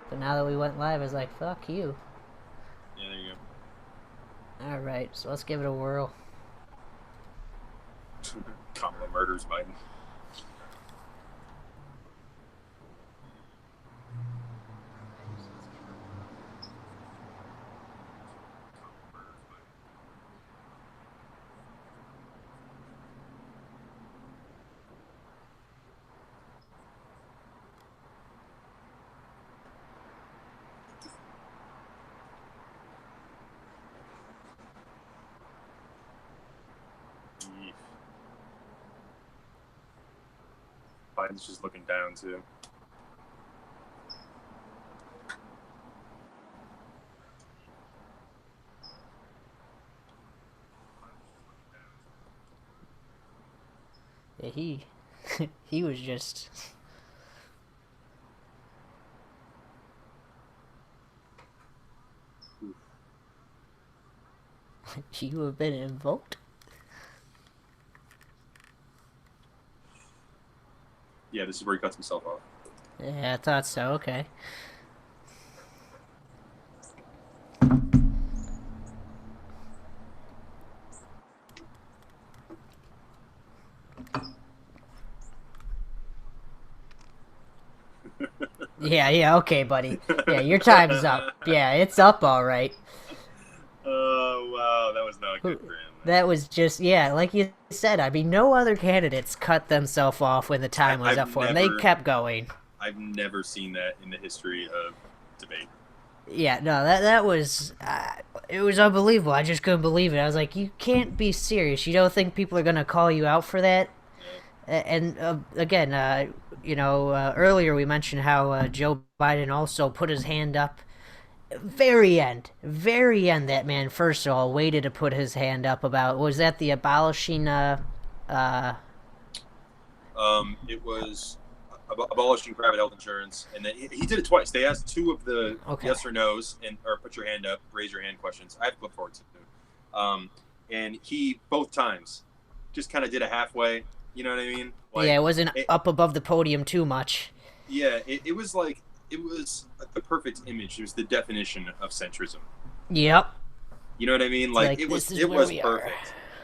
But now that we went live, it's like, fuck you. Yeah, there you go. Alright, so let's give it a whirl. Kamala murders Biden. Biden's just looking down too. Yeah, he was just... You have been invoked? Yeah, this is where he cuts himself off. Yeah, I thought so. Okay. Yeah, okay, buddy. Yeah, your time's up. Yeah, it's up, all right. Oh, wow, that was not good for him. That was just, yeah, like you said, I mean, no other candidates cut themselves off when the time was I've up for them. They never- kept going. I've never seen that in the history of debate. Yeah, no, that was, it was unbelievable. I just couldn't believe it. I was like, you can't be serious. You don't think people are going to call you out for that? And again, earlier we mentioned how Joe Biden also put his hand up. Very end, that man, first of all, waited to put his hand up about, was that the abolishing, It was abolishing private health insurance, and then he did it twice. They asked two of the yes or no's or put your hand up, raise your hand questions. I have to look forward to it. And he both times just kind of did a halfway. You know what I mean? Like, yeah, it wasn't up above the podium too much. Yeah, it was like it was the perfect image. It was the definition of centrism. Yep. You know what I mean? Like it was perfect. Are.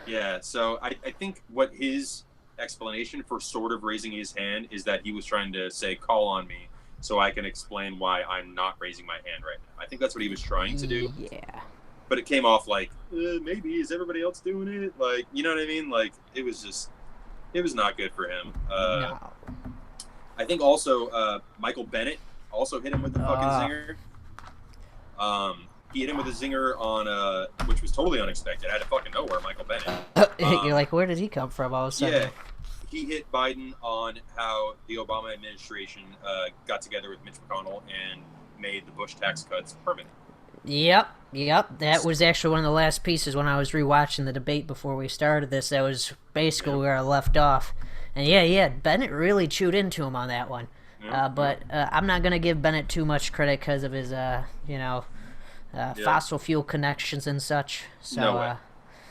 Yeah. So I think what his explanation for sort of raising his hand is that he was trying to say, call on me so I can explain why I'm not raising my hand right now. I think that's what he was trying to do. Yeah. But it came off like, maybe, is everybody else doing it? Like, you know what I mean? Like, it was not good for him. No. I think also Michael Bennett also hit him with the fucking zinger. He hit him with a zinger on, which was totally unexpected. Out of fucking nowhere, Michael Bennett. You're like, where did he come from all of a sudden? Yeah, he hit Biden on how the Obama administration got together with Mitch McConnell and made the Bush tax cuts permanent. Yep. That was actually one of the last pieces when I was rewatching the debate before we started this. That was basically where I left off. And yeah, Bennett really chewed into him on that one. But I'm not going to give Bennett too much credit because of his, fossil fuel connections and such. So,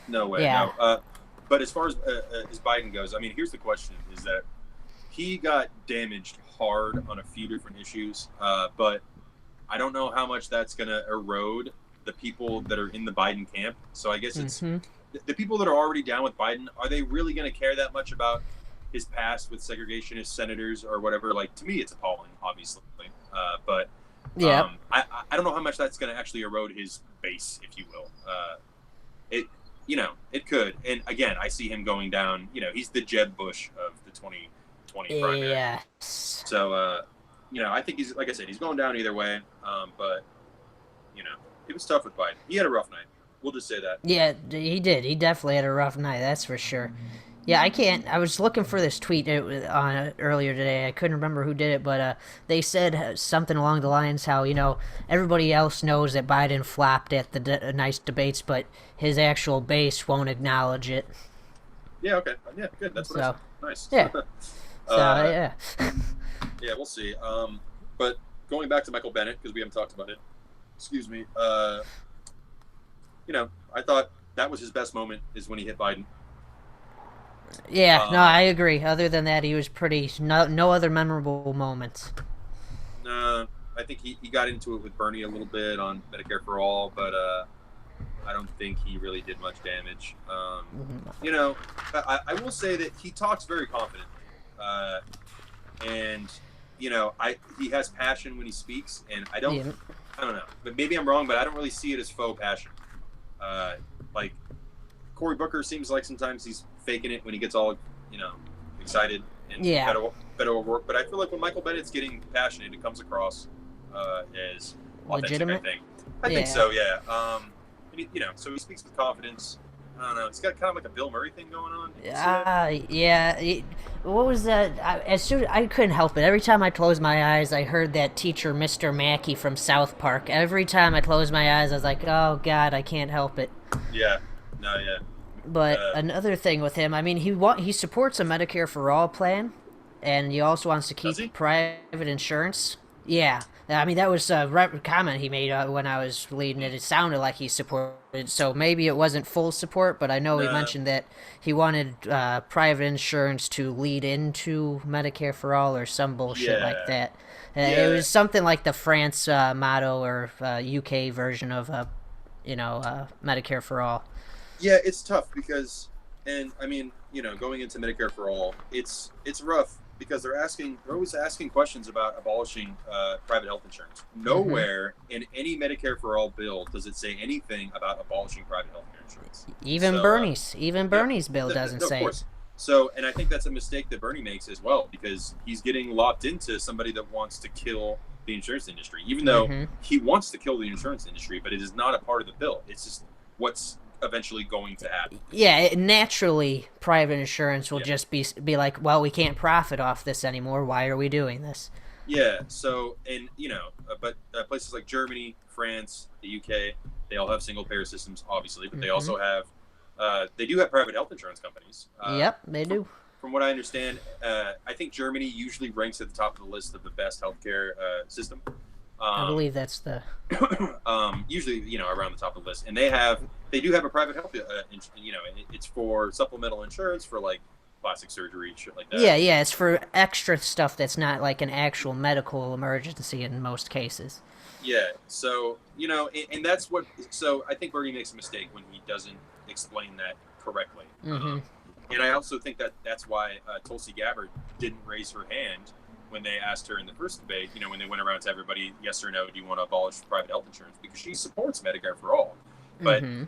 no way. Yeah. No. But as far as Biden goes, I mean, here's the question: is that he got damaged hard on a few different issues, but I don't know how much that's going to erode the people that are in the Biden camp. So I guess it's the people that are already down with Biden. Are they really going to care that much about his past with segregationist senators or whatever? Like, to me, it's appalling, obviously. But yeah, I don't know how much that's going to actually erode his base, if you will. It could. And again, I see him going down. He's the Jeb Bush of the 2020 primary. Yes. So, I think he's, like I said, he's going down either way. But it was tough with Biden. He had a rough night. We'll just say that. Yeah, he did. He definitely had a rough night. That's for sure. Yeah, I was looking for this tweet on earlier today. I couldn't remember who did it, but they said something along the lines how, everybody else knows that Biden flopped at the nice debates, but his actual base won't acknowledge it. Yeah, okay. Yeah, good. That's what I said. Nice. Yeah. Yeah. Yeah, we'll see. But going back to Michael Bennett, because we haven't talked about it. Excuse me. I thought that was his best moment is when he hit Biden. Yeah, no, I agree. Other than that, he was pretty... No other memorable moments. No, I think he got into it with Bernie a little bit on Medicare for All, but I don't think he really did much damage. I will say that he talks very confidently. And, he has passion when he speaks, and I don't know. But maybe I'm wrong, but I don't really see it as faux passion. Like, Cory Booker seems like sometimes he's faking it when he gets all, excited and better work. But I feel like when Michael Bennett's getting passionate, it comes across as authentic, legitimate. I think so. Yeah. So he speaks with confidence. I don't know. It's got kind of like a Bill Murray thing going on. Yeah. What was that? I couldn't help it. Every time I closed my eyes, I heard that teacher, Mr. Mackey from South Park. Every time I closed my eyes, I was like, oh, God, I can't help it. Yeah. No, yeah. But another thing with him, I mean, he supports a Medicare for All plan, and he also wants to keep private insurance. Yeah, I mean that was a comment he made when I was reading it. It sounded like he supported, so maybe it wasn't full support, but I know he Nah, mentioned that he wanted private insurance to lead into Medicare for all or some bullshit like yeah, that. It yeah, was something like the France motto or UK version of Medicare for all. yeah. It's tough because, and I mean, going into Medicare for all, it's rough because they're always asking questions about abolishing private health insurance. Hmm. Nowhere in any Medicare for all bill does it say anything about abolishing private health care insurance. Even So, yeah, Bernie's bill doesn't of say it. course. So, and I think that's a mistake that Bernie makes as well because he's getting locked into somebody that wants to kill the insurance industry, even though Hmm. he wants to kill the insurance industry, but it is not a part of the bill. It's just what's eventually going to happen. Yeah, naturally, private insurance will Yeah. just be like, well, we can't profit off this anymore. Why are we doing this? Yeah. So, and but places like Germany, France, the UK, they all have single payer systems, obviously, but they Hmm. also have, they do have private health insurance companies. Yep, they do. From what I understand, I think Germany usually ranks at the top of the list of the best healthcare system. I Um, believe that's the. usually, around the top of the list, and they do have a private health, it's for supplemental insurance for like plastic surgery, shit like that. Yeah, yeah, it's for extra stuff that's not like an actual medical emergency in most cases. Yeah. So, and that's what. So I think Bernie makes a mistake when he doesn't explain that correctly. Hmm. And I also think that that's why Tulsi Gabbard didn't raise her hand when they asked her in the first debate. When they went around to everybody, yes or no, do you want to abolish private health insurance? Because she supports Medicare for all. But Hmm.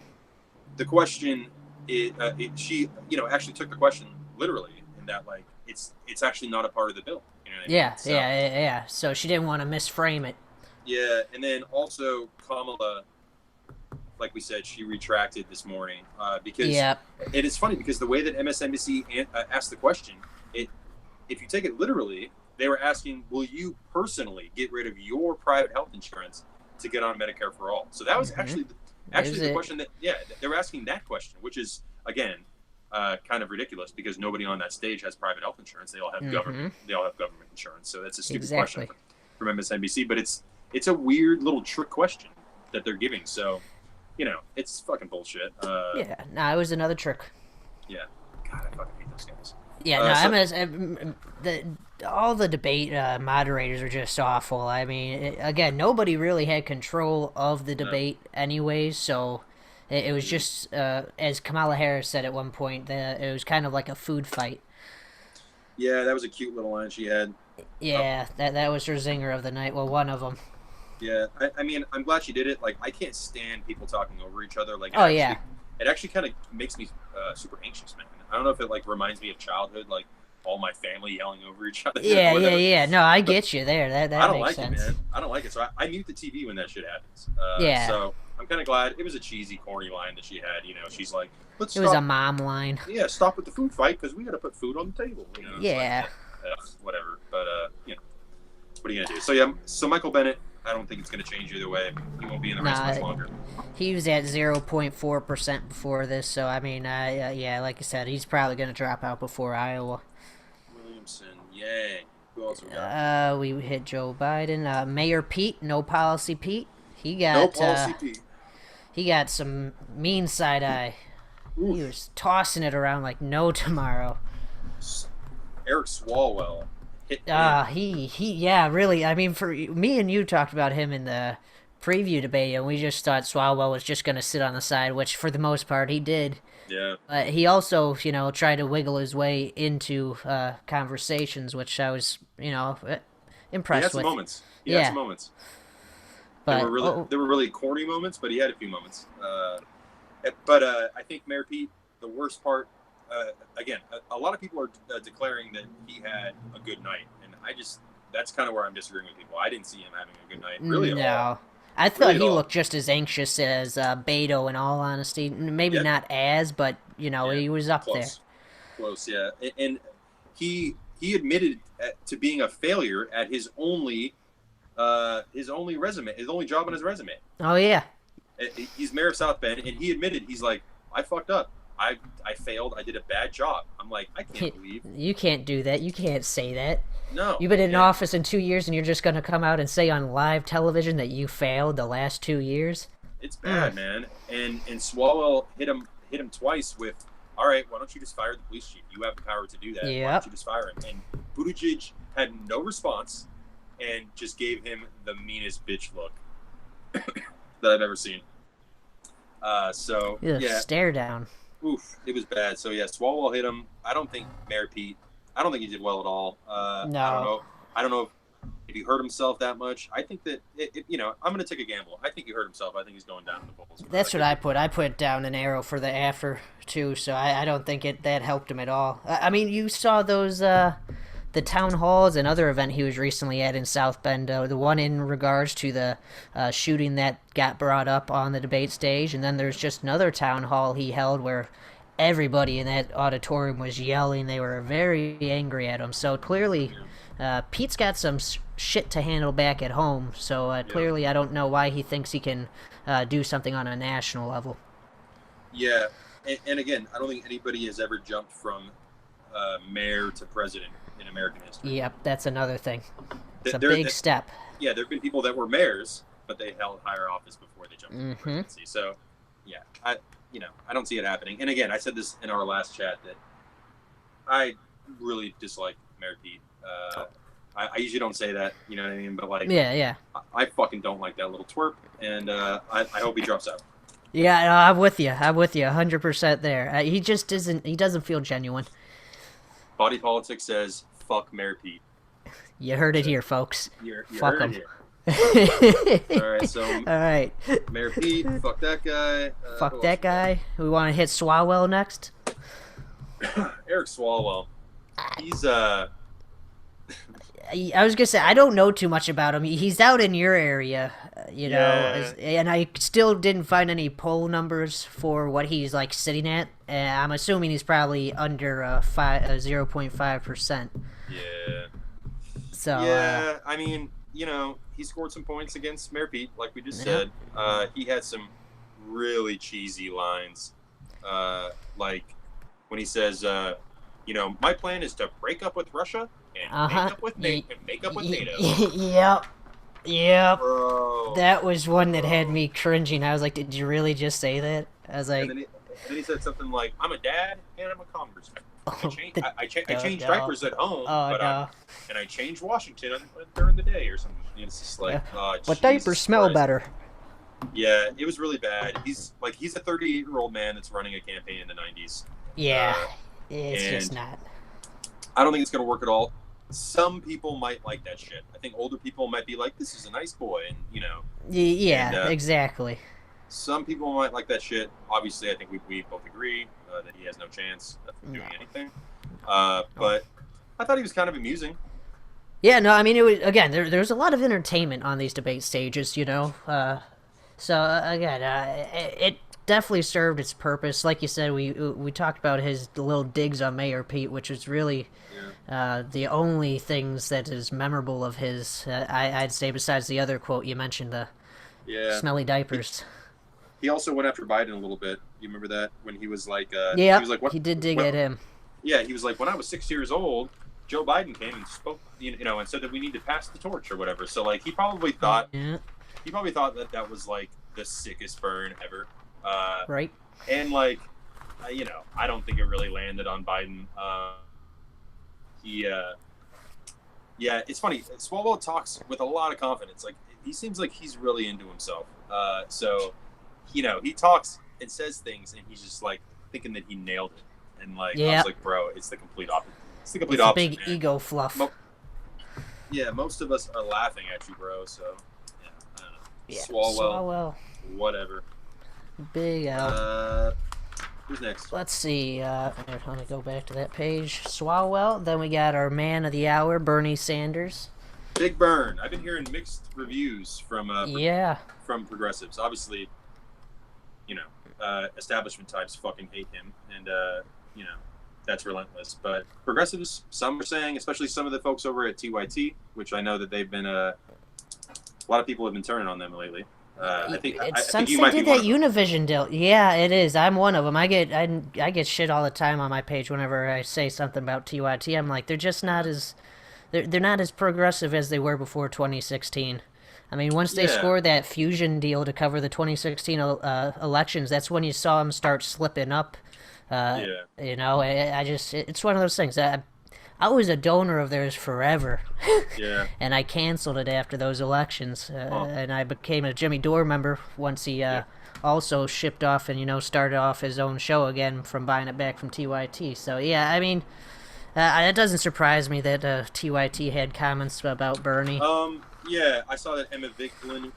the question, she actually took the question literally, in that like it's actually not a part of the bill. You know what I mean? Yeah, So yeah, yeah, yeah. So she didn't want to misframe it. yeah, and then also Kamala, like we said, she retracted this morning because Yep. it is funny because the way that MSNBC asked the question, it if you take it literally, they were asking, "Will you personally get rid of your private health insurance to get on Medicare for all?" So that was Hmm. actually Is the it? question that they were asking that question, which is again kind of ridiculous because nobody on that stage has private health insurance. They all have Hmm. government insurance. So that's a stupid question Exactly. from MSNBC, but it's a weird little trick question that they're giving. So it's fucking bullshit. Yeah. No, it was another trick. Yeah, God, I fucking hate those guys. Yeah. No, So all the debate moderators are just awful. I mean, again, nobody really had control of the no, debate anyways, so it was just as Kamala Harris said at one point, it was kind of like a food fight. yeah, that was a cute little line she had. Uh, Yeah, that was her zinger of the night. Well, one of them. yeah, I mean, I'm glad she did it. Like, I can't stand people talking over each other. Like, Oh yeah. it actually kind of makes me super anxious, man. I don't know if it like reminds me of childhood, like all my family yelling over each other Yeah, or yeah, whatever. yeah. No, I But get you there. That I that don't makes like it, sense. man. I don't like it. So I mute the TV when that shit happens. Yeah, So I'm kind of glad it was a cheesy, corny line that she had. She's like, "Let's it was a stop. mom line. Yeah, stop with the food fight because we got to put food on the table." It's like, Yeah. whatever. But what are you gonna do? So yeah, so Michael Bennett, I don't think it's gonna change either way. He won't be in the race much Nah, longer. he was at 0.4% before this, so I mean, yeah, like I said, he's probably gonna drop out before Iowa. Williamson, yay. Who else we got? We hit Joe Biden. Mayor Pete, no policy Pete. He No got policy Pete. he got some mean side eye. He Oof. was tossing it around like no tomorrow. Eric Swalwell hit Yeah, really. I mean, for me and you talked about him in the preview debate, and we just thought Swalwell was just gonna sit on the side, which for the most part he did. Yeah. But he also, tried to wiggle his way into conversations, which I was, He impressed had some with. moments. He had Yeah, some moments. but There were really corny moments, but he had a few moments. But I think Mayor Pete, the worst part, again, a lot of people are declaring that he had a good night, and that's kind of where I'm disagreeing with people. I didn't see him having a good night, really at all. no. I thought Really at he all. looked just as anxious as Beto, in all honesty. Maybe Yeah, not as, but yeah, he was up there. close, yeah. And he admitted to being a failure at his only resume, his only job on his resume. Oh yeah, He's mayor of South Bend, and he admitted he's like, I fucked up. I failed. I did a bad job. I'm like, I can't believe. you can't do that. You can't say that. No. You've been in Yeah. office in 2 years, and you're just gonna come out and say on live television that you failed the last 2 years? It's bad, man. And Swalwell hit him twice with, all right, why don't you just fire the police chief? You have the power to do that. Why Yep. don't you just fire him? And Buttigieg had no response and just gave him the meanest bitch look that I've ever seen. So Ugh, yeah, stare down. oof, it was bad. So yeah, Swalwell hit him. I don't think Mayor Pete. I don't think he did well at all. No. I don't know. I don't know if he hurt himself that much. I think that I'm going to take a gamble. I think he hurt himself. I think he's going down in the polls. That's what I put. I put down an arrow for the after too, so I don't think that helped him at all. I mean, you saw those the town halls, another event he was recently at in South Bend, the one in regards to the shooting that got brought up on the debate stage, and then there's just another town hall he held where everybody in that auditorium was yelling. They were very angry at him. So clearly, Pete's got some shit to handle back at home. So clearly, I don't know why he thinks he can do something on a national level. Yeah, and again, I don't think anybody has ever jumped from mayor to president in American history. Yep, that's another thing. It's a big step. Yeah, there have been people that were mayors, but they held higher office before they jumped into the presidency. So, yeah, I don't see it happening. And again, I said this in our last chat that I really dislike Mayor Pete. I usually don't say that, you know what I mean? But like, yeah. I fucking don't like that little twerp, and I hope he drops out. Yeah, no, I'm with you. 100% there. He just isn't. He doesn't feel genuine. Body Politic says, "Fuck Mayor Pete." You heard it here, folks. You Fuck heard him. it here. All right, so All right. Mayor Pete, fuck that guy. Fuck that guy. We want to hit Swalwell next. Eric Swalwell. He's I was gonna say I don't know too much about him. He's out in your area, you know, and I still didn't find any poll numbers for what he's like sitting at. I'm assuming he's probably under 0.5%. Yeah. So yeah, I mean, you know, he scored some points against Mayor Pete, like we just said. He had some really cheesy lines, like when he says, you know, my plan is to break up with Russia and make up with NATO. Yep. Bro. That was one that had me cringing. I was like, did you really just say that? I was like, And then he said something like, I'm a dad and I'm a congressman. I change no. diapers at home, no. and I change Washington during the day or something. It's just like, but diapers Jesus smell Christ. better. Yeah, it was really bad. He's a 38-year-old man that's running a campaign in the 90s. Yeah, it's just and not. I don't think it's going to work at all. Some people might like that shit. I think older people might be like, this is a nice boy, and, you know. Yeah, and, exactly. Some people might like that shit. Obviously, I think we both agree that he has no chance of doing anything. But I thought he was kind of amusing. Yeah, no, I mean, it was, again, there's a lot of entertainment on these debate stages, you know. Again, it definitely served its purpose. Like you said, we talked about his little digs on Mayor Pete, which is really the only things that is memorable of his, I'd say, besides the other quote you mentioned, the smelly diapers. He also went after Biden a little bit. You remember that? When he was like... yeah, he was like, he did dig at him. Yeah, he was like, when I was 6 years old, Joe Biden came and spoke, you know, and said that we need to pass the torch or whatever. So, like, he probably thought... Yeah. He probably thought that was, like, the sickest burn ever. Right. And, like, you know, I don't think it really landed on Biden. Yeah, it's funny. Swalwell talks with a lot of confidence. Like, he seems like he's really into himself. So, you know, he talks and says things, and he's just, like, thinking that he nailed it. And, like, I was like, bro, it's the complete opposite. It's the complete opposite, big man. ego fluff. Yeah, most of us are laughing at you, bro, so, yeah, I don't know. Yeah, Swalwell. Whatever. Big out. Who's next? Let's see. Let me go back to that page. Swalwell. Then we got our man of the hour, Bernie Sanders. Big Burn. I've been hearing mixed reviews from from progressives. Obviously, you know, establishment types fucking hate him, and you know, that's relentless. But progressives, some are saying, especially some of the folks over at TYT, which I know that they've been a lot of people have been turning on them lately. I think since you they might be did one that of them. Univision deal, yeah, it is. I'm one of them. I get shit all the time on my page whenever I say something about TYT. I'm like, they're just not as they're not as progressive as they were before 2016. I mean, once they Yeah. scored that fusion deal to cover the 2016 elections, that's when you saw them start slipping up. Yeah. It's one of those things. I was a donor of theirs forever, Yeah. and I canceled it after those elections, and I became a Jimmy Dore member once he also shipped off and started off his own show again from buying it back from TYT. So yeah, I mean, it doesn't surprise me that TYT had comments about Bernie. Yeah, I saw that Emma Vigeland,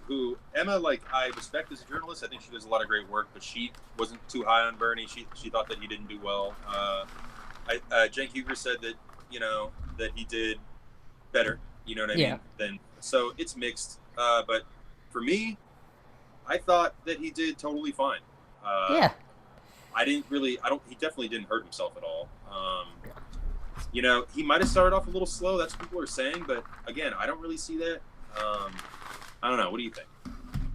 like, I respect as a journalist. I think she does a lot of great work, but she wasn't too high on Bernie. She thought that he didn't do well. Cenk Uygur said that, that he did better, you know what I mean? So it's mixed. But for me, I thought that he did totally fine. Yeah. He definitely didn't hurt himself at all. He might have started off a little slow. That's what people are saying. But again, I don't really see that. I don't know. What do you think?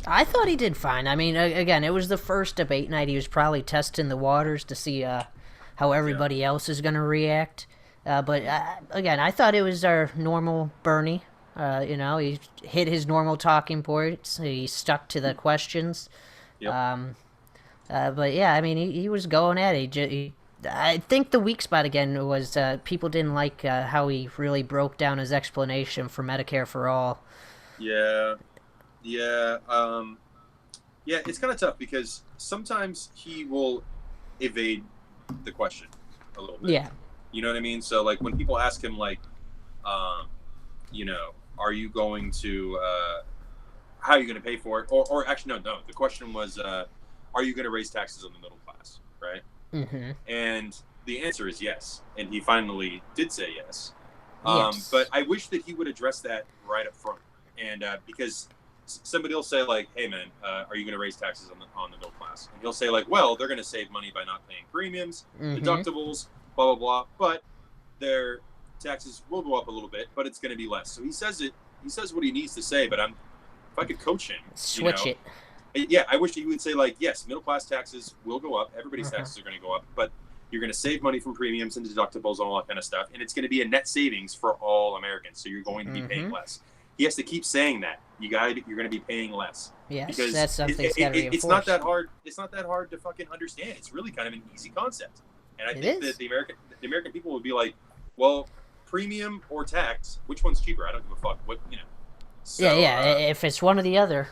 I thought he did fine. I mean, again, it was the first debate night. He was probably testing the waters to see how everybody else is going to react. But again, I thought it was our normal Bernie. He hit his normal talking points. He stuck to the questions. Yep. But yeah, I mean, he was going at it. I think the weak spot again was people didn't like how he really broke down his explanation for Medicare for All. Yeah. It's kind of tough because sometimes he will evade the question a little bit. Yeah. You know what I mean? So like when people ask him like, are you going to, how are you going to pay for it? Or actually, no. The question was, are you going to raise taxes on the middle class? Right. Mm-hmm. And the answer is yes. And he finally did say yes. Yes. But I wish that he would address that right up front. And because somebody will say like, hey man, are you going to raise taxes on the middle class? And he'll say like, well, they're going to save money by not paying premiums, deductibles, blah, blah, blah. But their taxes will go up a little bit, but it's going to be less. So he says what he needs to say, but if I could coach him, switch it. Yeah, I wish he would say like, yes, middle class taxes will go up. Everybody's taxes are going to go up, but you're going to save money from premiums and deductibles and all that kind of stuff. And it's going to be a net savings for all Americans. So you're going to be paying less. He has to keep saying that you're going to be paying less. Yes, because that's something that's got to be enforced. It's not that hard. It's not that hard to fucking understand. It's really kind of an easy concept. And I think that the American people would be like, well, premium or tax, which one's cheaper? I don't give a fuck. So, if it's one or the other.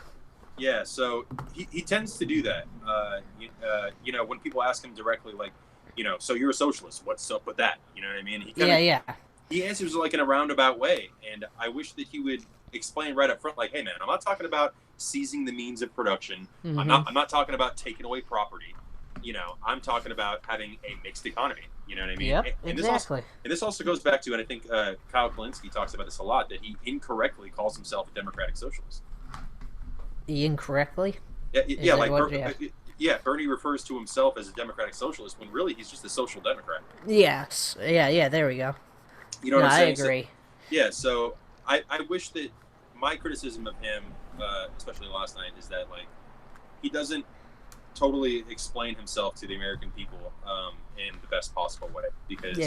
Yeah, so he tends to do that. When people ask him directly, like, so you're a socialist. What's up with that? You know what I mean? He answers like in a roundabout way, and I wish that he would explain right up front, like, hey man, I'm not talking about seizing the means of production. I'm not talking about taking away property. I'm talking about having a mixed economy. You know what I mean? Yep, and exactly. This also goes back to, and I think Kyle Kalinske talks about this a lot, that he incorrectly calls himself a democratic socialist. Incorrectly? Bernie refers to himself as a democratic socialist when really he's just a social democrat. Yes. Yeah, there we go. You know what I'm saying? I agree. So I wish that my criticism of him, especially last night, is that like he doesn't totally explain himself to the American people in the best possible way, because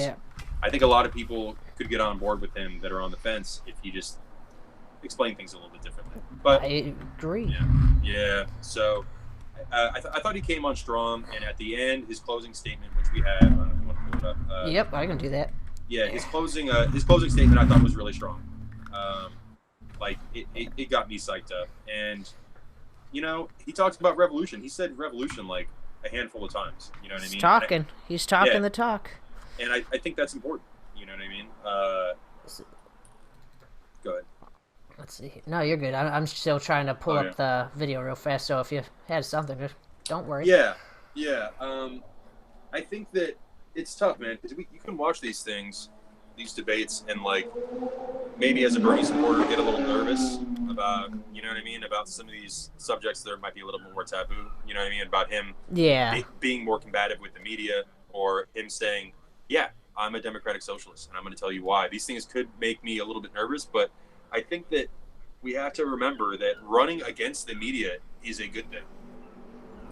I think a lot of people could get on board with him that are on the fence if he just explain things a little bit differently. But I agree. Yeah. So I thought he came on strong, and at the end, his closing statement, which we have, I don't know if you want to pull it up. Yep, I can do that. Yeah, his closing statement I thought was really strong. It got me psyched up, and he talks about revolution. He said revolution like a handful of times. You know what I mean? He's talking the talk. And I think that's important. You know what I mean? Go ahead. Let's see. No, you're good. I'm still trying to pull up the video real fast, so if you had something, just don't worry. Yeah. I think that it's tough, man, because you can watch these debates, and like maybe as a Bernie supporter get a little nervous about, about some of these subjects that might be a little bit more taboo, about him being more combative with the media, or him saying, yeah, I'm a democratic socialist, and I'm going to tell you why. These things could make me a little bit nervous, but I think that we have to remember that running against the media is a good thing.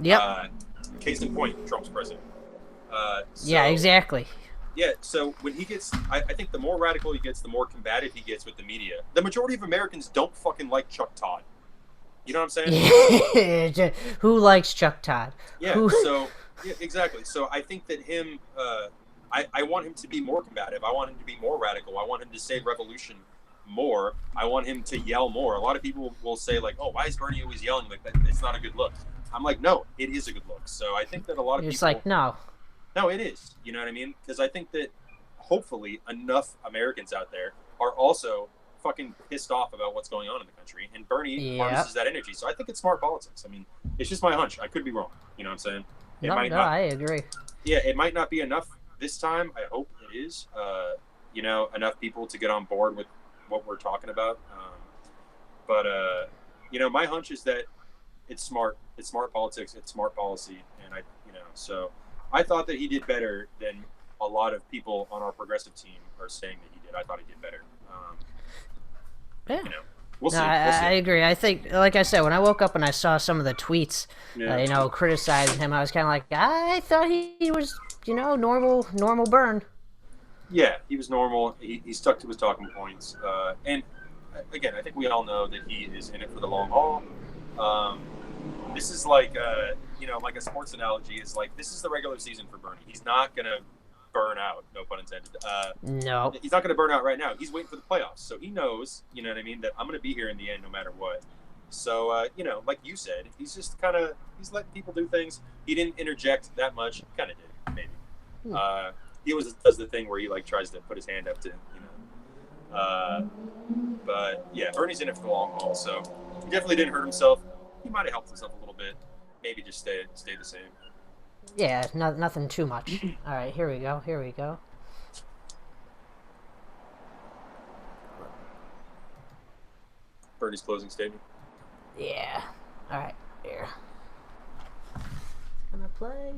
Yep. Case in point, Trump's president. Yeah, exactly. Yeah, so when he gets, I think the more radical he gets, the more combative he gets with the media. The majority of Americans don't fucking like Chuck Todd. You know what I'm saying? Who likes Chuck Todd? Yeah, Who? so, yeah, exactly. So I think that him, I want him to be more combative. I want him to be more radical. I want him to say revolution more. I want him to yell more. A lot of people will say, like, oh, why is Bernie always yelling like that? It's not a good look. I'm like, no, it is a good look. So I think that a lot of It's people. like, no. No, it is. You know what I mean? Because I think that hopefully enough Americans out there are also fucking pissed off about what's going on in the country, and Bernie harnesses that energy. So I think it's smart politics. I mean, it's just my hunch. I could be wrong. You know what I'm saying? It No, might no, not. I agree. Yeah, it might not be enough this time. I hope it is. You know, enough people to get on board with what we're talking about. But you know, my hunch is that it's smart. It's smart politics. It's smart policy, and so I thought that he did better than a lot of people on our progressive team are saying that he did. I thought he did better. Yeah. You know, we'll see. No, I agree. I think, like I said, when I woke up and I saw some of the tweets, criticizing him, I was kind of like, I thought he was, normal Burn. Yeah, he was normal. He stuck to his talking points. And again, I think we all know that he is in it for the long haul. This is like, like a sports analogy is like, this is the regular season for Bernie. He's not going to burn out, no pun intended. No. He's not going to burn out right now. He's waiting for the playoffs. So he knows, you know what I mean, that I'm going to be here in the end no matter what. So, like you said, he's just he's letting people do things. He didn't interject that much. Kind of did, maybe. He does the thing where he tries to put his hand up to, but yeah, Bernie's in it for the long haul. So he definitely didn't hurt himself. He might have helped himself a little bit. Maybe just stay the same. Yeah, nothing too much. All right, here we go. Bernie's closing statement. Yeah. All right, here. Gonna play.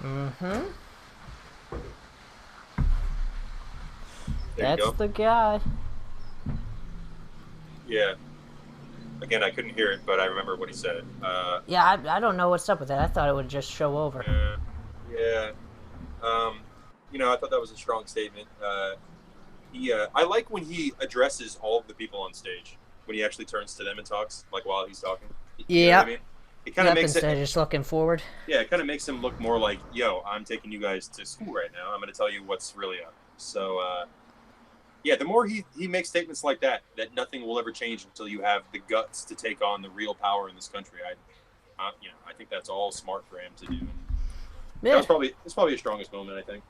Mm-hmm. That's the guy. Yeah. Again, I couldn't hear it, but I remember what he said. Yeah, I don't know what's up with that. I thought it would just show over. Yeah. I thought that was a strong statement. I like when he addresses all of the people on stage, when he actually turns to them and talks, while he's talking. You know what I mean? It kind of makes instead of just looking forward. Yeah, it kind of makes him look more like, yo, I'm taking you guys to school right now. I'm going to tell you what's really up. So, the more he makes statements like that nothing will ever change until you have the guts to take on the real power in this country. I think that's all smart for him to do. Yeah. It's probably his strongest moment, I think.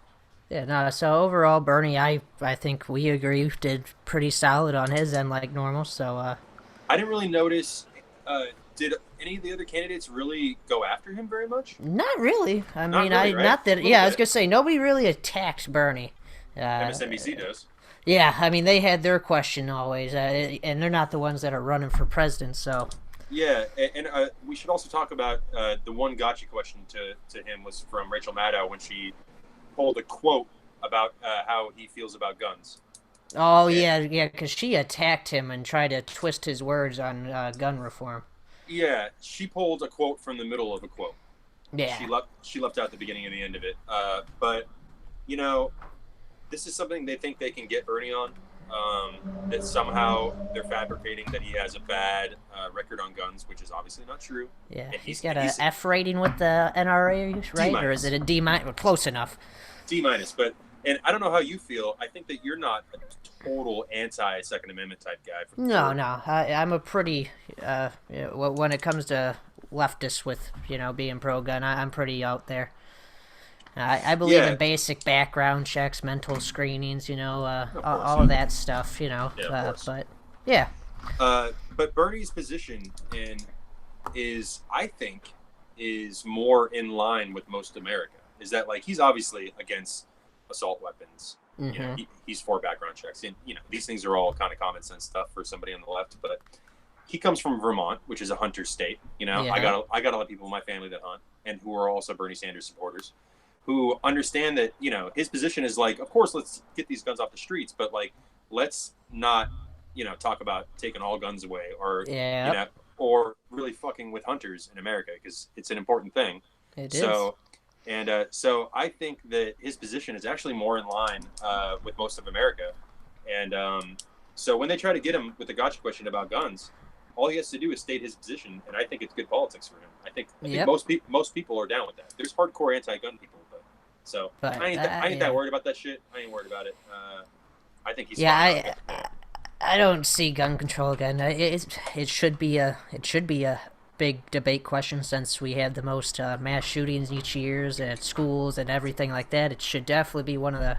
Yeah, no, so overall, Bernie, I think we agree, did pretty solid on his end like normal, so... I didn't really notice... did any of the other candidates really go after him very much? Not really. I mean, right? Not that... Yeah, I was going to say, nobody really attacked Bernie. MSNBC does. Yeah, I mean, they had their question always, and they're not the ones that are running for president, so... Yeah, and we should also talk about the one gotcha question to him was from Rachel Maddow when she pulled a quote about how he feels about guns. Oh, yeah, because she attacked him and tried to twist his words on gun reform. Yeah, she pulled a quote from the middle of a quote. Yeah. She left out the beginning and the end of it. But, this is something they think they can get Bernie on. That somehow they're fabricating that he has a bad record on guns, which is obviously not true. Yeah, he's got an F rating with the NRA, right? D-. Or is it a D-? Close enough. D-, And I don't know how you feel. I think that you're not a total anti-Second Amendment type guy. No, no. I'm a pretty when it comes to leftists with being pro-gun, I'm pretty out there. I believe Yeah. in basic background checks, mental screenings, Of all of that stuff, Yeah, of course. But yeah, But Bernie's position I think, is more in line with most America. Is that like he's obviously against assault weapons. He's for background checks, and these things are all kind of common sense stuff for somebody on the left. But he comes from Vermont, which is a hunter state. Yeah. I got a lot of people in my family that hunt and who are also Bernie Sanders supporters, who understand that his position is like, of course, let's get these guns off the streets, but like let's not talk about taking all guns away or or really fucking with hunters in America, because it's an important thing. It is. So I think that his position is actually more in line with most of America. And so when they try to get him with the gotcha question about guns, all he has to do is state his position, and I think it's good politics for him. I think most people are down with that. There's hardcore anti-gun people, but I ain't that worried about that shit. I ain't worried about it. I think he's fine. I don't see gun control again. It should be a big debate question, since we had the most mass shootings each year at schools and everything like that. It should definitely be one of the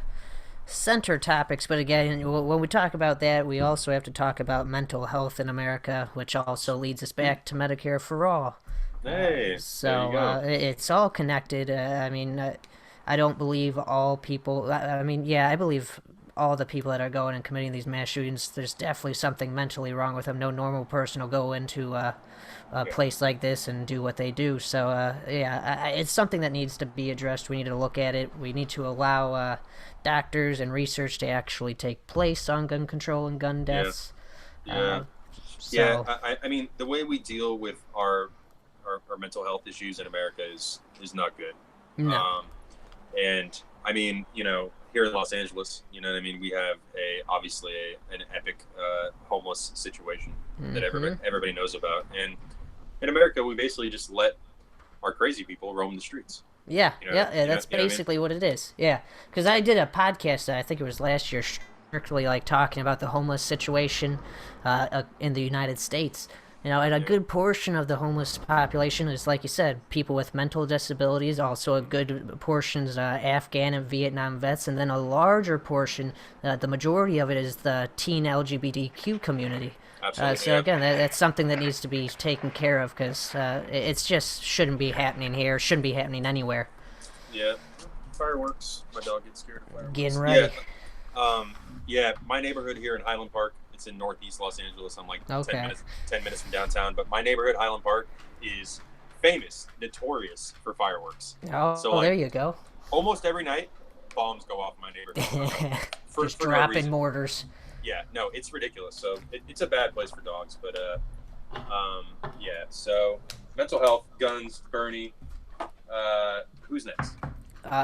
center topics. But again, when we talk about that, we also have to talk about mental health in America, which also leads us back to Medicare for all. Hey, so there you go. It's all connected. I don't believe all people. I believe all the people that are going and committing these mass shootings, there's definitely something mentally wrong with them. No normal person will go into a place like this and do what they do. So it's something that needs to be addressed. We need to look at it. We need to allow doctors and research to actually take place on gun control and gun deaths. I mean, the way we deal with our mental health issues in America is not good. No. And I mean, here in Los Angeles, we have obviously an epic homeless situation that everybody knows about. And in America, we basically just let our crazy people roam the streets. That's basically what it is. Yeah, because I did a podcast, I think it was last year, strictly like talking about the homeless situation in the United States. And a good portion of the homeless population is, like you said, people with mental disabilities. Also, a good portion is Afghan and Vietnam vets, and then a larger portion, the majority of it, is the teen LGBTQ community. Absolutely. Again, that's something that needs to be taken care of, because it's just shouldn't be happening here. Shouldn't be happening anywhere. Yeah, fireworks. My dog gets scared of fireworks. Getting ready. My neighborhood here in Highland Park. It's in northeast Los Angeles. I'm like 10 minutes from downtown. But my neighborhood, Highland Park, is famous, notorious for fireworks. So there you go. Almost every night, bombs go off in my neighborhood. Just dropping mortars. Yeah, no, it's ridiculous. So it's a bad place for dogs. But so mental health, guns, Bernie. Who's next?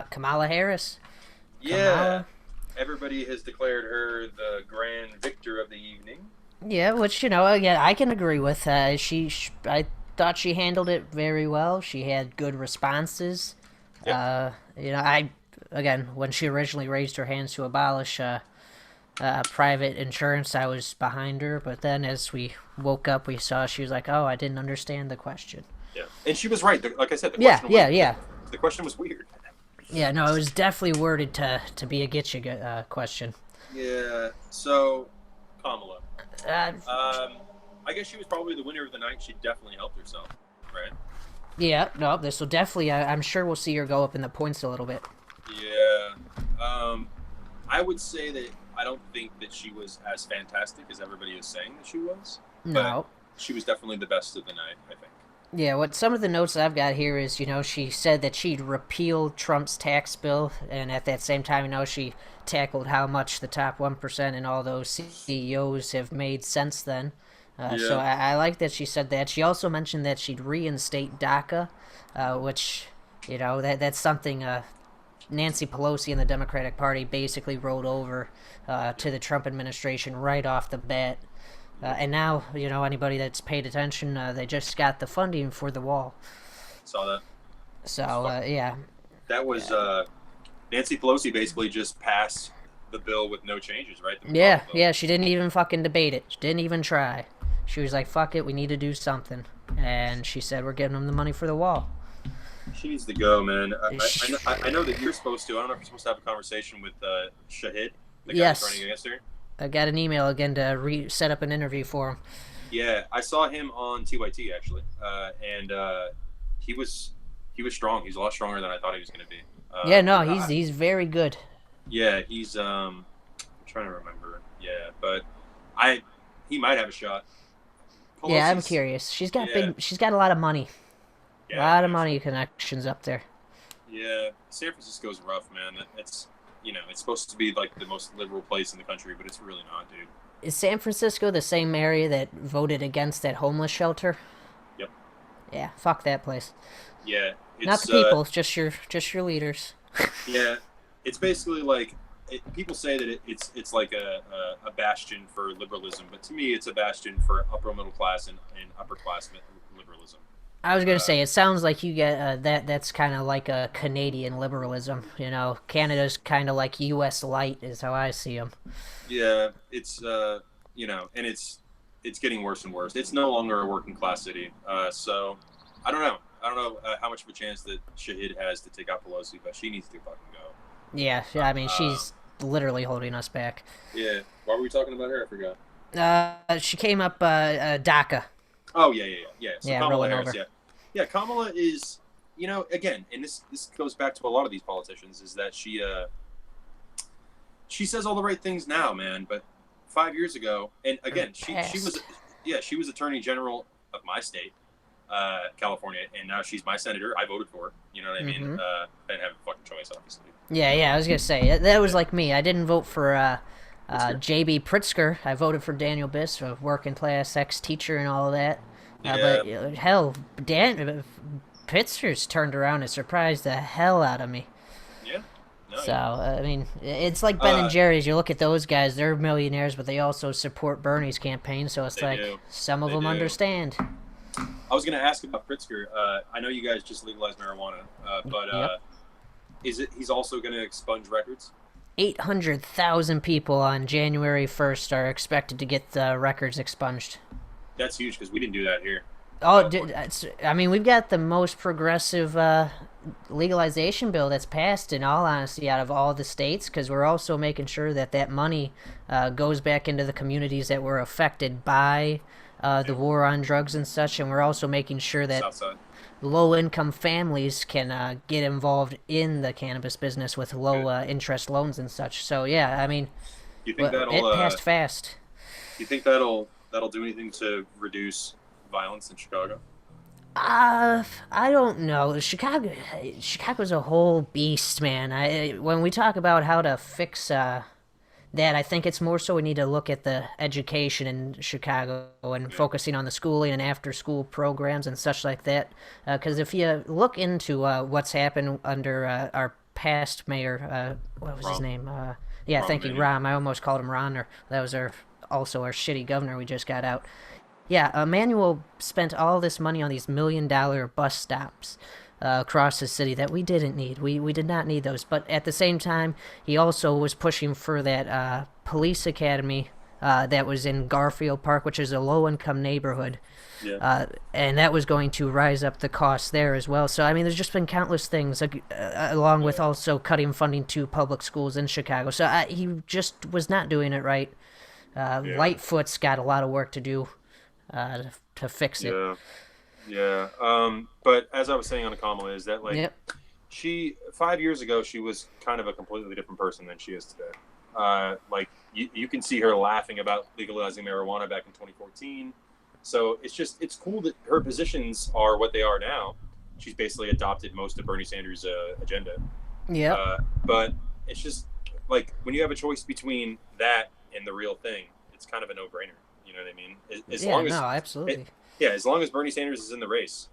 Kamala Harris. Yeah. Kamala. Everybody has declared her the grand victor of the evening. Yeah, which again, I can agree with. I thought she handled it very well. She had good responses. Yep. When she originally raised her hands to abolish private insurance, I was behind her. But then, as we woke up, we saw she was like, "Oh, I didn't understand the question." Yeah, and she was right. Like I said, the question the question was weird. Yeah, no, it was definitely worded to be a get you question. Yeah. So, Kamala. I guess she was probably the winner of the night. She definitely helped herself, right? Yeah. No, this will definitely. I'm sure we'll see her go up in the points a little bit. Yeah. I would say that I don't think that she was as fantastic as everybody is saying that she was. No. But she was definitely the best of the night, I think. Yeah, what some of the notes I've got here is, she said that she'd repealed Trump's tax bill, and at that same time, she tackled how much the top 1% and all those CEOs have made since then. So I like that she said that. She also mentioned that she'd reinstate DACA, which, that's something Nancy Pelosi and the Democratic Party basically rolled over to the Trump administration right off the bat. And now, anybody that's paid attention, they just got the funding for the wall. Saw that. So, yeah. That was Nancy Pelosi basically just passed the bill with no changes, right? The Yeah, McConnell bill. yeah, she didn't even fucking debate it. She didn't even try. She was like, fuck it, we need to do something. And she said, we're giving them the money for the wall. She needs to go, man. Sh- I know that you're supposed to. I don't know if you're supposed to have a conversation with Shahid, the guy Yes. who's running against her. I got an email again to set up an interview for him. Yeah, I saw him on TYT actually, and he was strong. He's a lot stronger than I thought he was going to be. Yeah, no, he's very good. Yeah, he's I'm trying to remember. Yeah, but he might have a shot. Yeah, I'm Pelosi's- curious. She's got yeah. she's got a lot of money. A Yeah, lot of yeah. money connections up there. Yeah, San Francisco's rough, man. It's it's supposed to be like the most liberal place in the country, but it's really not, dude. Is San Francisco the same area that voted against that homeless shelter? Yep. Yeah, fuck that place. Yeah, it's Not the people, it's just your leaders. yeah, it's basically like people say that it's like a bastion for liberalism, but to me, it's a bastion for upper middle class and upper class liberalism. I was gonna say it sounds like you get that's kind of like a Canadian liberalism. You know, Canada's kind of like U.S. light is how I see them. Yeah, it's and it's getting worse and worse. It's no longer a working class city. So I don't know. I don't know how much of a chance that Shahid has to take out Pelosi, but she needs to fucking go. Yeah, I mean she's literally holding us back. Yeah. Why were we talking about her? I forgot. She came up DACA. Oh yeah. So Yeah, Kamala rolling Harris, over. yeah. Kamala is, again, and this goes back to a lot of these politicians, is that she says all the right things now, man. But 5 years ago, and again, she was Attorney General of my state, California, and now she's my senator. I voted for her. You know what I mean? Mhm. I didn't have a fucking choice, obviously. Yeah, I was gonna say that was like me. I didn't vote for Pritzker. J.B. Pritzker. I voted for Daniel Biss, a working class ex-teacher and all of that. Yeah. But hell, Pritzker's turned around and surprised the hell out of me. Yeah. No, So I mean, it's like Ben and Jerry's. You look at those guys; they're millionaires, but they also support Bernie's campaign. So it's They like do. some of They them do. understand. I was going to ask about Pritzker. I know you guys just legalized marijuana, but Yep. he's also going to expunge records? 800,000 people on January 1st are expected to get the records expunged. That's huge because we didn't do that here. Oh, I mean, we've got the most progressive legalization bill that's passed, in all honesty, out of all the states, because we're also making sure that that money goes back into the communities that were affected by the war on drugs and such, and we're also making sure that Southside. low-income families can get involved in the cannabis business with low-interest loans and such. So, yeah, I mean, You think it passed fast. You think that'll do anything to reduce violence in Chicago? I don't know. Chicago's a whole beast, man. When we talk about how to fix that, I think it's more so we need to look at the education in Chicago and focusing on the schooling and after-school programs and such like that. Because if you look into what's happened under our past mayor, what was his Rahm. name? Yeah, Rahm thank you, Emanuel. Rahm. I almost called him Ron. That was also our shitty governor we just got out. Yeah, Emmanuel spent all this money on these $1 million bus stops across the city that we didn't need. We did not need those. But at the same time, he also was pushing for that police academy that was in Garfield Park, which is a low-income neighborhood. Yeah. And that was going to rise up the costs there as well. So, I mean, there's just been countless things, along with also cutting funding to public schools in Chicago. So he just was not doing it right. Lightfoot's got a lot of work to do to fix it. Yeah. But as I was saying on Kamala, is that like Yep. she 5 years ago she was kind of a completely different person than she is today. Like you can see her laughing about legalizing marijuana back in 2014. So it's cool that her positions are what they are now. She's basically adopted most of Bernie Sanders' agenda. Yeah. But it's just like when you have a choice between that and the real thing, it's kind of a no-brainer. You know what I mean? Absolutely. As long as Bernie Sanders is in the race,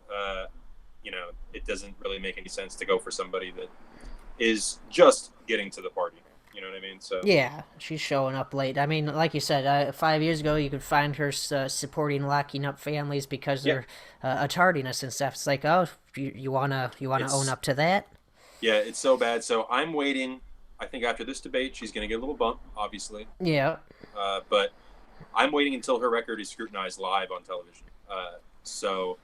it doesn't really make any sense to go for somebody that is just getting to the party. You know what I mean? So Yeah, she's showing up late. I mean, like you said, 5 years ago, you could find her supporting locking up families because they're a tardiness and stuff. It's like, oh, you wanna own up to that? Yeah, it's so bad. So I'm waiting. I think after this debate, she's going to get a little bump, obviously. Yeah. But I'm waiting until her record is scrutinized live on television. So,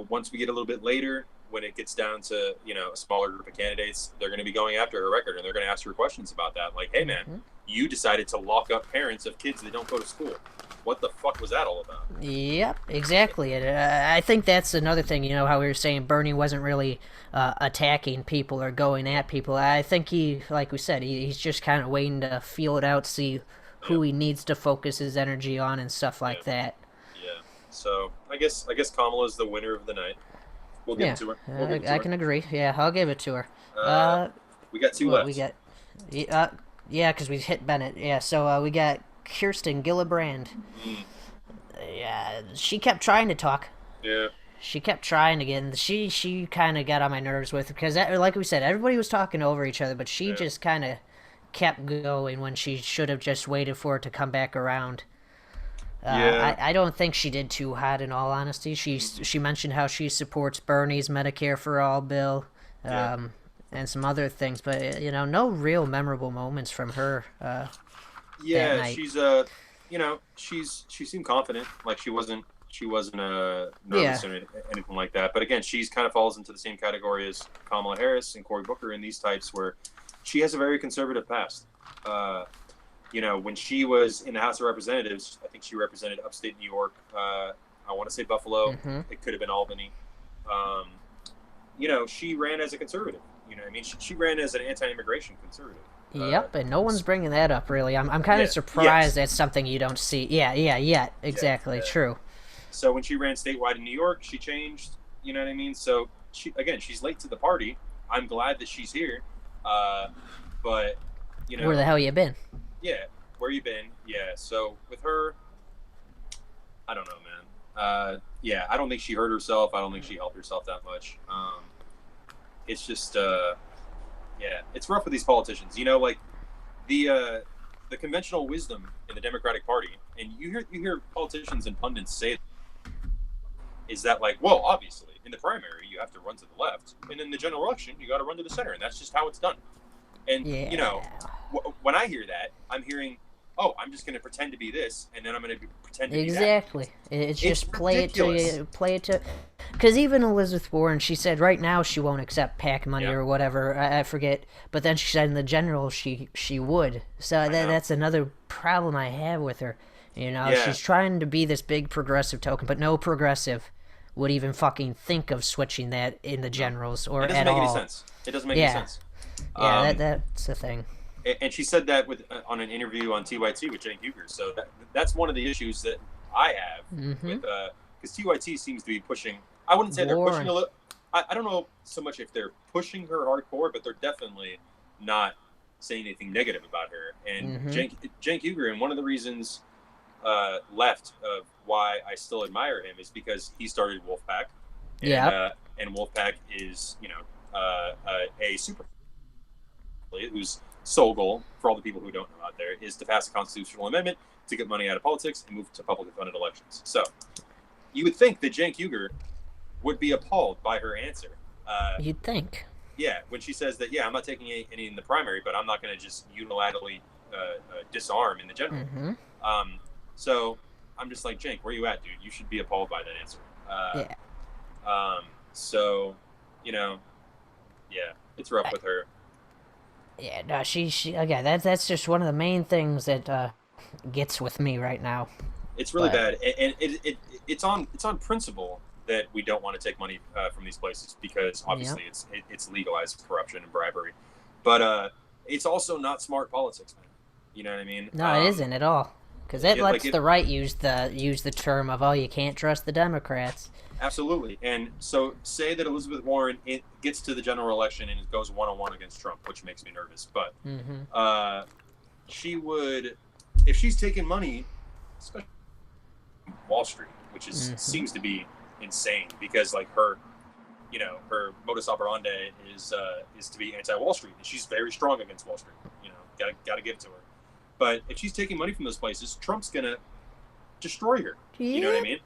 once we get a little bit later, when it gets down to, a smaller group of candidates, they're going to be going after her record and they're going to ask her questions about that. Like, hey, man, you decided to lock up parents of kids that don't go to school. What the fuck was that all about? Yep, exactly. And I think that's another thing, how we were saying Bernie wasn't really attacking people or going at people. I think he, like we said, he's just kind of waiting to feel it out, see who he needs to focus his energy on and stuff like that. Yeah. So I guess Kamala's the winner of the night. We'll give it to her. I can agree. Yeah, I'll give it to her. We got two left. We got, yeah, because we hit Bennett. Yeah, so we got Kirsten Gillibrand. Yeah, she kept trying to talk. Yeah. She kept trying again. She kind of got on my nerves with it because, like we said, everybody was talking over each other, but she just kind of kept going when she should have just waited for it to come back around. I don't think she did too hot, in all honesty. She mentioned how she supports Bernie's Medicare for All bill, and some other things, but no real memorable moments from her. Yeah, she's she seemed confident, like she wasn't nervous or anything like that. But again, she's kind of falls into the same category as Kamala Harris and Cory Booker and these types, where she has a very conservative past. When she was in the House of Representatives, I think she represented upstate New York. I want to say Buffalo. It could have been Albany. She ran as a conservative. She ran as an anti-immigration conservative. Yep, and no one's bringing that up, really. I'm kind of surprised that's something you don't see. Yeah, exactly, true. So when she ran statewide in New York, she changed, you know what I mean? So, she's late to the party. I'm glad that she's here, but, Where the hell you been? Yeah, where you been? Yeah, so with her, I don't know, man. I don't think she hurt herself. I don't think she helped herself that much. It's just... it's rough with these politicians. Like the conventional wisdom in the Democratic Party, and you hear politicians and pundits say, is that like, well, obviously in the primary you have to run to the left, and in the general election you got to run to the center, and that's just how it's done. And when I hear that, I'm hearing, oh, I'm just going to pretend to be this, and then I'm going to pretend to be that. Exactly. It's just play it to. Because even Elizabeth Warren, she said right now she won't accept PAC money or whatever. I forget. But then she said in the general she would. So that's another problem I have with her. She's trying to be this big progressive token, but no progressive would even fucking think of switching that in the generals or at all. It doesn't make any sense. Yeah, that's the thing. And she said that on an interview on TYT with Cenk Uygur. So that's one of the issues that I have with because TYT seems to be pushing. I wouldn't say they're pushing a little. I don't know so much if they're pushing her hardcore, but they're definitely not saying anything negative about her. And Cenk Uygur, and one of the reasons left of why I still admire him is because he started Wolfpack. And Wolfpack is a super whose sole goal, for all the people who don't know out there, is to pass a constitutional amendment to get money out of politics and move to publicly funded elections. So you would think that Cenk Uygur would be appalled by her answer. You'd think. Yeah, when she says that, I'm not taking any in the primary, but I'm not going to just unilaterally disarm in the general. So I'm just like, Cenk, where you at, dude? You should be appalled by that answer. So, it's rough with her. Yeah, no, she again. That's just one of the main things that gets with me right now. It's really bad, and it's on principle that we don't want to take money from these places because obviously it's legalized corruption and bribery, but it's also not smart politics, man. You know what I mean? No, it isn't at all, because it lets the right use the term of, oh, you can't trust the Democrats. Absolutely. And so say that Elizabeth Warren gets to the general election and it goes 1-on-1 against Trump, which makes me nervous. But she would, if she's taking money, especially from Wall Street, which is seems to be insane because like her modus operandi is to be anti-Wall Street, and she's very strong against Wall Street. Gotta give it to her. But if she's taking money from those places, Trump's gonna destroy her. You know what I mean?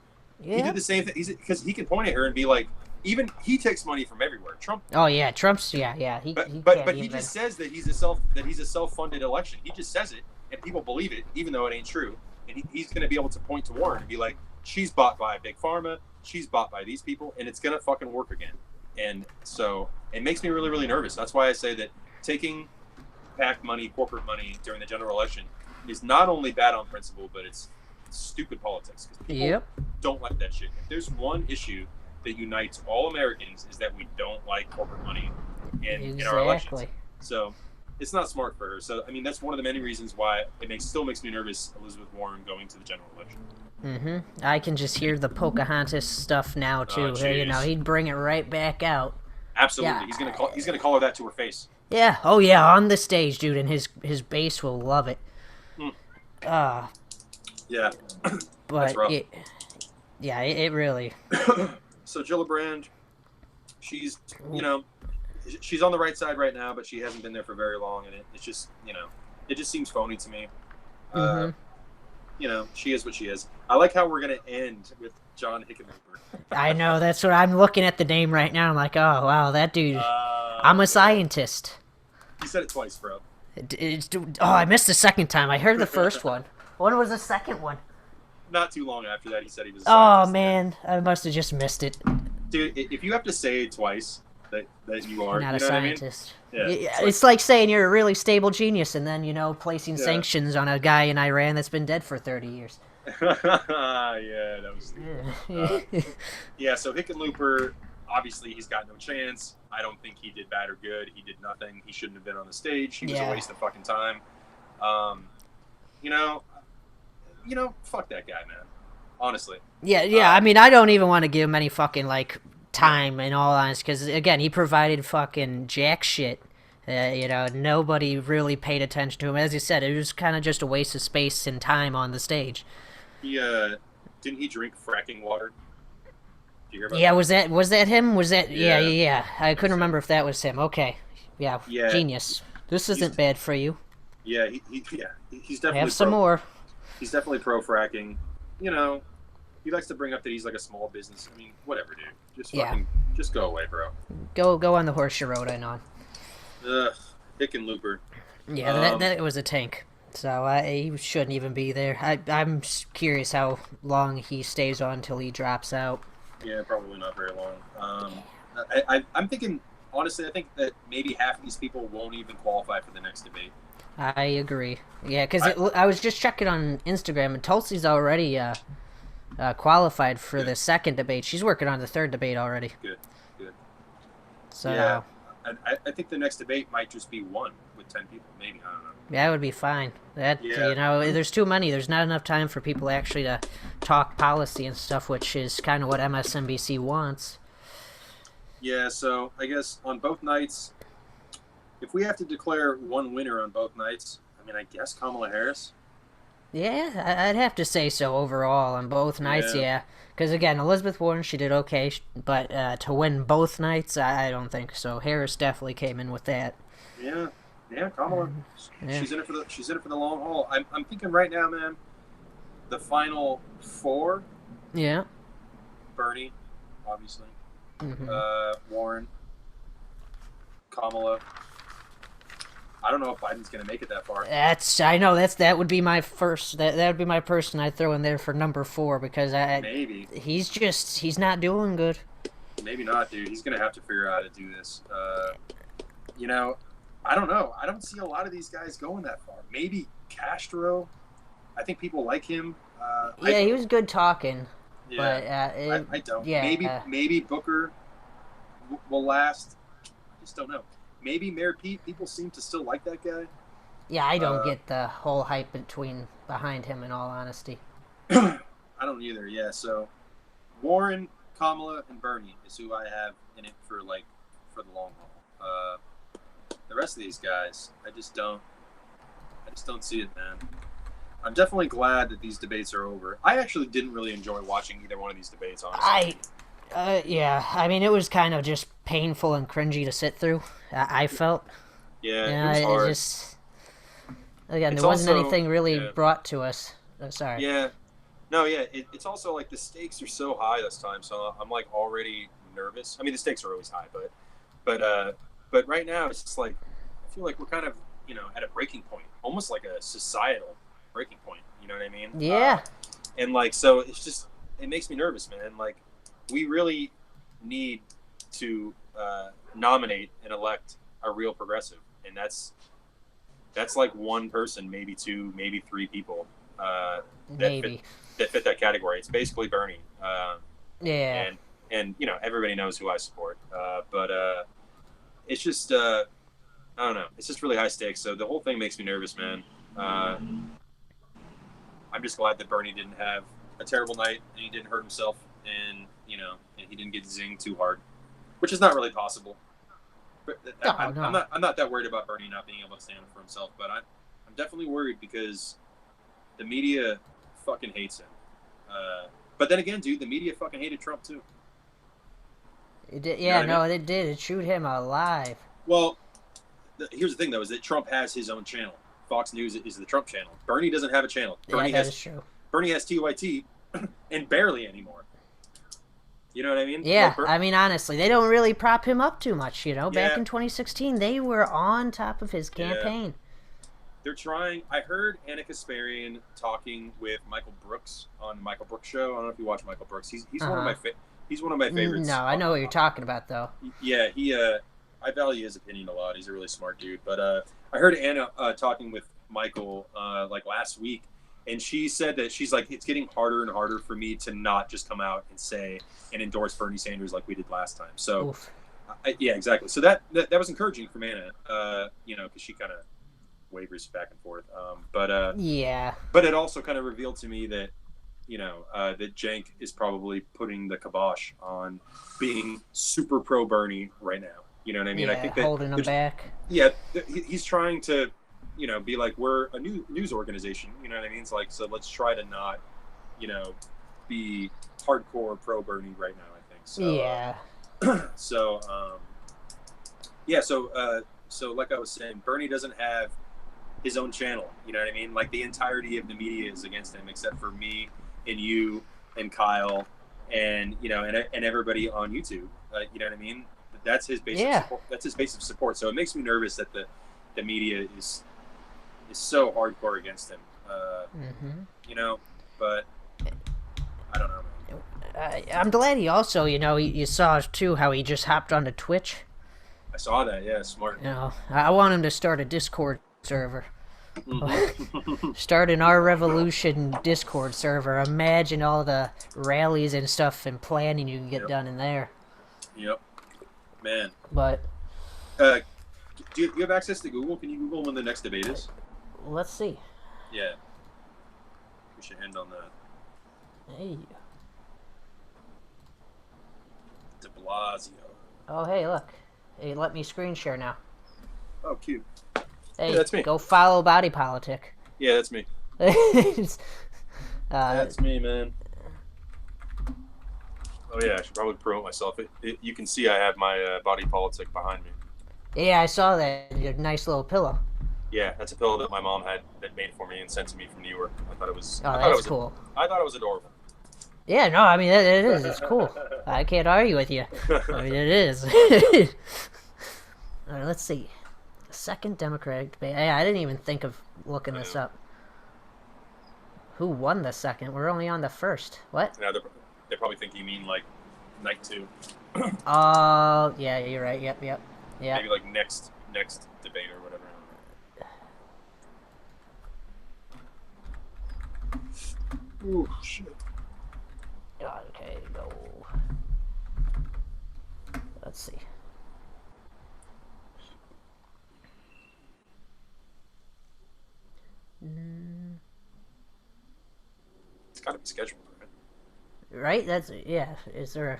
Yeah. He did the same thing because he can point at her and be like, even he takes money from everywhere. Trump. Oh yeah, Trump's yeah. He But can't he even. just says that he's a self-funded election. He just says it, and people believe it, even though it ain't true. And he's going to be able to point to Warren and be like, she's bought by big pharma, she's bought by these people, and it's going to fucking work again. And so it makes me really, really nervous. That's why I say that taking PAC money, corporate money during the general election is not only bad on principle, but it's stupid politics. Because people don't like that shit. If there's one issue that unites all Americans is that we don't like corporate money in our elections. So it's not smart for her. So I mean, that's one of the many reasons why it still makes me nervous. Elizabeth Warren going to the general election. Mm-hmm. I can just hear the Pocahontas stuff now too. You know, he'd bring it right back out. Absolutely, Yeah. He's gonna call her that to her face. Yeah. Oh yeah, on the stage, dude, and his base will love it. Yeah. But it really. So Gillibrand, she's she's on the right side right now, but she hasn't been there for very long, and it's just it just seems phony to me. She is what she is. I like how we're gonna end with John Hickenlooper. I know, that's what I'm looking at the name right now. I'm like, oh wow, that dude. I'm a scientist. You said it twice, bro. I missed the second time. I heard the first one. When was the second one? Not too long after that, he said he was a scientist. Oh man, I must have just missed it. Dude, if you have to say it twice that you are not a scientist. I mean? It's like saying you're a really stable genius and then placing sanctions on a guy in Iran that's been dead for 30 years. Yeah, that was stupid. So Hickenlooper, obviously he's got no chance. I don't think he did bad or good. He did nothing. He shouldn't have been on the stage. He was a waste of fucking time. Fuck that guy, man. Honestly. Yeah. I mean, I don't even want to give him any fucking time, in all honesty, because again, he provided fucking jack shit. Nobody really paid attention to him. As you said, it was kind of just a waste of space and time on the stage. Didn't he drink fracking water? Did you hear about that? Was that him? Was that? Yeah. Yeah. I couldn't remember if that was him. Okay. Yeah. Genius. This isn't bad for you. Yeah. He's definitely. Have some more. He's definitely pro fracking. He likes to bring up that he's like a small business. I mean, whatever, dude. Just go away, bro. Go on the horse you rode in on. Ugh, Hickenlooper. Yeah, that was a tank. So he shouldn't even be there. I'm curious how long he stays on until he drops out. Yeah, probably not very long. I'm thinking, honestly, I think that maybe half of these people won't even qualify for the next debate. I agree. Yeah, because I was just checking on Instagram, and Tulsi's already qualified for the second debate. She's working on the third debate already. Good. So yeah, I think the next debate might just be one with 10 people, maybe. I don't know. That would be fine. There's too many. There's not enough time for people actually to talk policy and stuff, which is kind of what MSNBC wants. Yeah, so I guess on both nights, if we have to declare one winner on both nights, I mean, I guess Kamala Harris. Yeah, I'd have to say so overall on both nights, yeah. Because, again, Elizabeth Warren, she did okay, but to win both nights, I don't think so. Harris definitely came in with that. Yeah, Kamala. Yeah. She's in it for the long haul. I'm thinking right now, man, the final four. Yeah. Bernie, obviously. Mm-hmm. Warren. Kamala. I don't know if Biden's going to make it that far. That would be my first. That would be my person I'd throw in there for number 4 because maybe he's not doing good. Maybe not, dude. He's going to have to figure out how to do this. I don't know. I don't see a lot of these guys going that far. Maybe Castro. I think people like him. He was good talking. Yeah, but I don't. Yeah, maybe Booker will last. I just don't know. Maybe Mayor Pete. People seem to still like that guy. Yeah, I don't get the whole hype behind him. In all honesty, I don't either. Yeah, so Warren, Kamala, and Bernie is who I have in it for the long haul. The rest of these guys, I just don't see it, man. I'm definitely glad that these debates are over. I actually didn't really enjoy watching either one of these debates, honestly. I mean, it was kind of just painful and cringy to sit through. I felt. Yeah, it was hard. Again, there wasn't anything really brought to us. Sorry. Yeah. No, yeah. It's also like the stakes are so high this time, so I'm like already nervous. I mean, the stakes are always high, but right now it's just like I feel like we're kind of at a breaking point, almost like a societal breaking point. You know what I mean? Yeah. And like so, it makes me nervous, man. Like we really need to nominate and elect a real progressive, and that's like one person, maybe two, maybe three people that fit that category. It's basically Bernie. Yeah. And everybody knows who I support. But it's just I don't know. It's just really high stakes. So the whole thing makes me nervous, man. I'm just glad that Bernie didn't have a terrible night and he didn't hurt himself and and he didn't get zinged too hard, which is not really possible. But I'm not that worried about Bernie not being able to stand up for himself, but I'm definitely worried because the media fucking hates him. But then again, dude, the media fucking hated Trump too. It did, yeah, it did. It chewed him alive. Well, here's the thing though: is that Trump has his own channel. Fox News is the Trump channel. Bernie doesn't have a channel. Bernie that is true. Bernie has TYT, and barely anymore. You know what I mean? Yeah, I mean, honestly, they don't really prop him up too much, Back in 2016, they were on top of his campaign. Yeah. They're trying. I heard Anna Kasparian talking with Michael Brooks on the Michael Brooks show. I don't know if you watch Michael Brooks. He's one of my he's one of my favorites. No, I know what you're talking about, though. Yeah, I value his opinion a lot. He's a really smart dude. But I heard Anna talking with Michael like last week, and she said that she's like, it's getting harder and harder for me to not just come out and say and endorse Bernie Sanders like we did last time. So, yeah, exactly. So that was encouraging for Anna, because she kind of wavers back and forth. Yeah. But it also kind of revealed to me that, that Cenk is probably putting the kibosh on being super pro Bernie right now. You know what I mean? Yeah, I think that holding him back. Yeah, he's trying to, be like, we're a news organization. You know what I mean? It's like, so let's try to not, be hardcore pro Bernie right now. I think. So, yeah. So like I was saying, Bernie doesn't have his own channel. You know what I mean? Like the entirety of the media is against him, except for me and you and Kyle and and everybody on YouTube. You know what I mean? That's his basic support. That's his base of support. So it makes me nervous that the media is so hardcore against him. But I don't know, man. I'm glad he also, you saw too how he just hopped onto Twitch. I saw that. Yeah, smart. I want him to start a Discord server. Mm-hmm. Start an Our Revolution Discord server. Imagine all the rallies and stuff and planning you can get done in there. Yep. Man. But do you have access to Google? Can you Google when the next debate is? Let's see. Yeah. We should end on that. Hey. De Blasio. Oh, hey, look. Hey, let me screen share now. Oh, cute. Hey, yeah, that's me. Go follow Body Politic. Yeah, that's me. That's me, man. Oh yeah, I should probably promote myself. You can see I have my Body Politic behind me. Yeah, I saw that. Your nice little pillow. Yeah, that's a pillow that my mom had made for me and sent to me from New York. I thought it was. Oh, that's cool. I thought it was adorable. Yeah, no, I mean it is. It's cool. I can't argue with you. I mean it is. All right, let's see. Second Democratic debate. Yeah, I didn't even think of looking this up. Who won the second? We're only on the first. What? Yeah, they probably think you mean like night 2. Oh, yeah, you're right. Yep. Yeah. Maybe like next debate or whatever. Oh shit. Okay, go. Let's see. It's got to be scheduled, right? Right? That's Is there a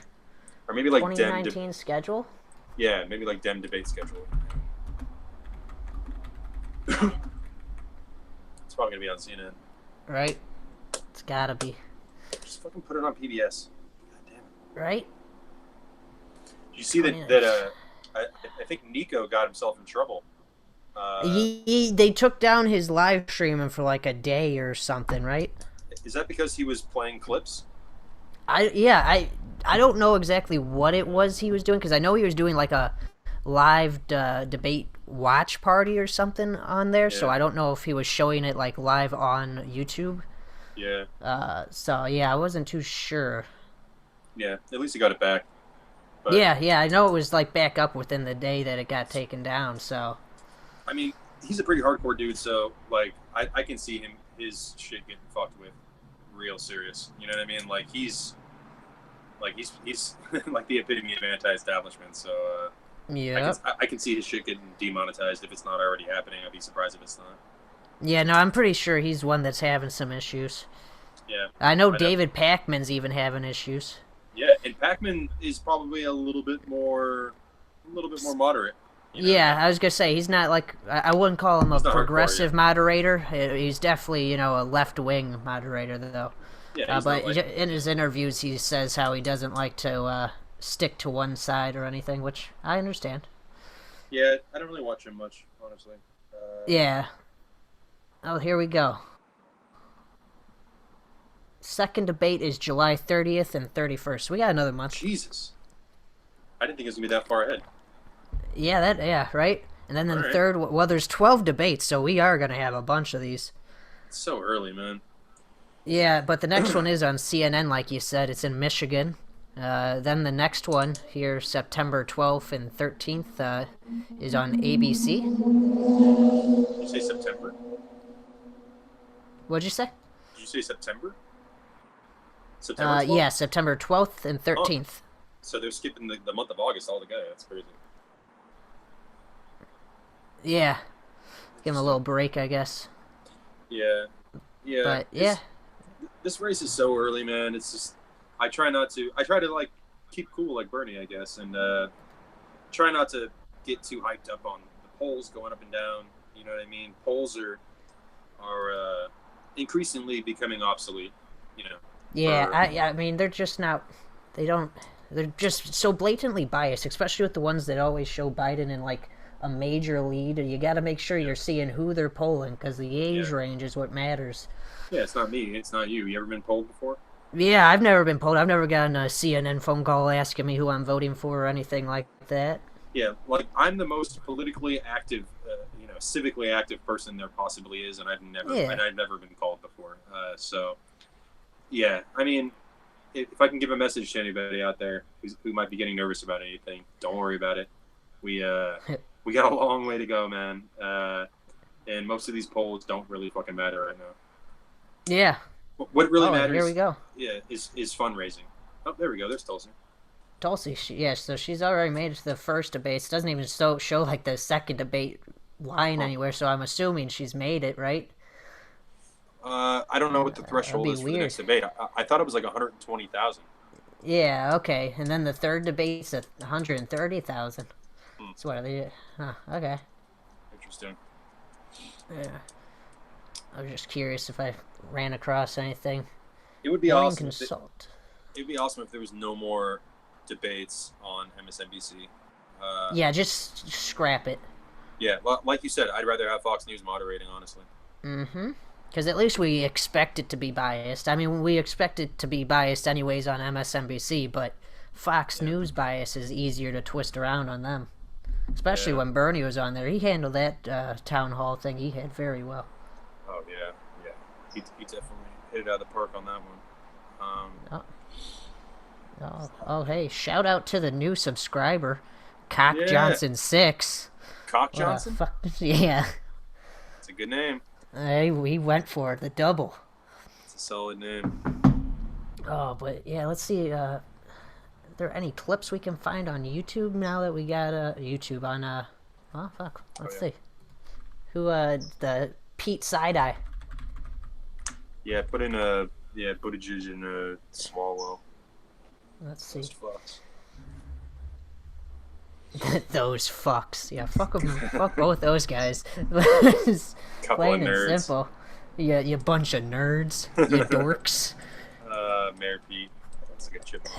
or maybe like 2019 schedule? Yeah, maybe like Dem debate schedule. It's probably gonna be on CNN. Right? It's gotta be. Just fucking put it on PBS. God damn it. Right? Did you see that I think Nico got himself in trouble. They took down his live streaming for like a day or something, right? Is that because he was playing clips? I don't know exactly what it was he was doing, because I know he was doing like a live debate watch party or something on there, so Yeah. I don't know if he was showing it like live on YouTube. Yeah. So yeah, I wasn't too sure. Yeah. At least he got it back. But, Yeah, I know it was like back up within the day that it got taken down, so. I mean, he's a pretty hardcore dude, so like I can see his shit getting fucked with real serious. You know what I mean? Like he's like the epitome of anti-establishment. So Yeah. I can see his shit getting demonetized if it's not already happening. I'd be surprised if it's not. Yeah, no, I'm pretty sure he's one that's having some issues. Yeah. I know David Pakman's even having issues. Yeah, and Pac-Man is probably a little bit more moderate. You know? Yeah, I was gonna say he's not like I wouldn't call him a He's not hardcore, progressive moderator. He's definitely a left wing moderator though. Yeah, he's but not like, in his interviews, he says how he doesn't like to stick to one side or anything, which I understand. yeah, I don't really watch him much, honestly. Yeah. Oh, here we go. Second debate is July 30th and 31st. We got another month. Jesus, I didn't think it was gonna be that far ahead. Yeah, right? And then the All right. third, well, there's 12 debates, so we are going to have a bunch of these. It's so early, man. Yeah, but the next one is on CNN, like you said. It's in Michigan. Then the next one here, September 12th and 13th, is on ABC. Did you say September? What'd you say? Did you say September? September 12th? Yeah, September 12th and 13th. So they're skipping the month of August altogether. That's crazy. Yeah. Give him a little break, I guess. Yeah. Yeah. But, yeah. This race is so early, man. It's just I try to like keep cool like Bernie, I guess, and try not to get too hyped up on the polls going up and down. You know what I mean? Polls are increasingly becoming obsolete. You know. Yeah, I mean, they're just not. They're just so blatantly biased, especially with the ones that always show Biden in like a major lead. You got to make sure you're seeing who they're polling, because the age range is what matters. Yeah, it's not me. It's not you. You ever been polled before? Yeah, I've never been polled. I've never gotten a CNN phone call asking me who I'm voting for or anything like that. Yeah, like I'm the most politically active, civically active person there possibly is, and I've never been called before. So, yeah, I mean, if I can give a message to anybody out there who might be getting nervous about anything, don't worry about it. We got a long way to go, man. And most of these polls don't really fucking matter right now. Yeah. What really matters? Here we go. Yeah, is fundraising. Oh, there we go. There's Tulsi. Tulsi, so she's already made it to the first debate. It doesn't even show like the second debate line anywhere, so I'm assuming she's made it, right? I don't know what the threshold is for the next debate. I thought it was like 120,000. Yeah, okay. And then the third debate's at 130,000. So what are they? Huh, okay. Interesting. Yeah. I was just curious if I ran across anything. It would be awesome. Consult. It'd be awesome if there was no more debates on MSNBC. Yeah, just scrap it. Yeah, well, like you said, I'd rather have Fox News moderating, honestly. Mm-hmm. Because at least we expect it to be biased. I mean, we expect it to be biased anyways on MSNBC, but Fox News bias is easier to twist around on them. Especially when Bernie was on there. He handled that town hall thing he had very well. Oh, yeah. He definitely hit it out of the park on that one. Oh, hey, shout out to the new subscriber, Cock Johnson 6. Cock Johnson? Yeah. It's a good name. Hey, we went for it, the double. It's a solid name. Oh, but yeah, let's see. Are there any clips we can find on YouTube now that we got YouTube on? Oh fuck, let's see. Who the Pete Side-Eye? Yeah, put in Buttigieg and Swalwell. Let's see. Those fucks. Those fucks. Yeah, fuck them. Fuck both those guys. Plain and simple. Yeah, you bunch of nerds. You dorks. Mayor Pete. That's a good chipmunk.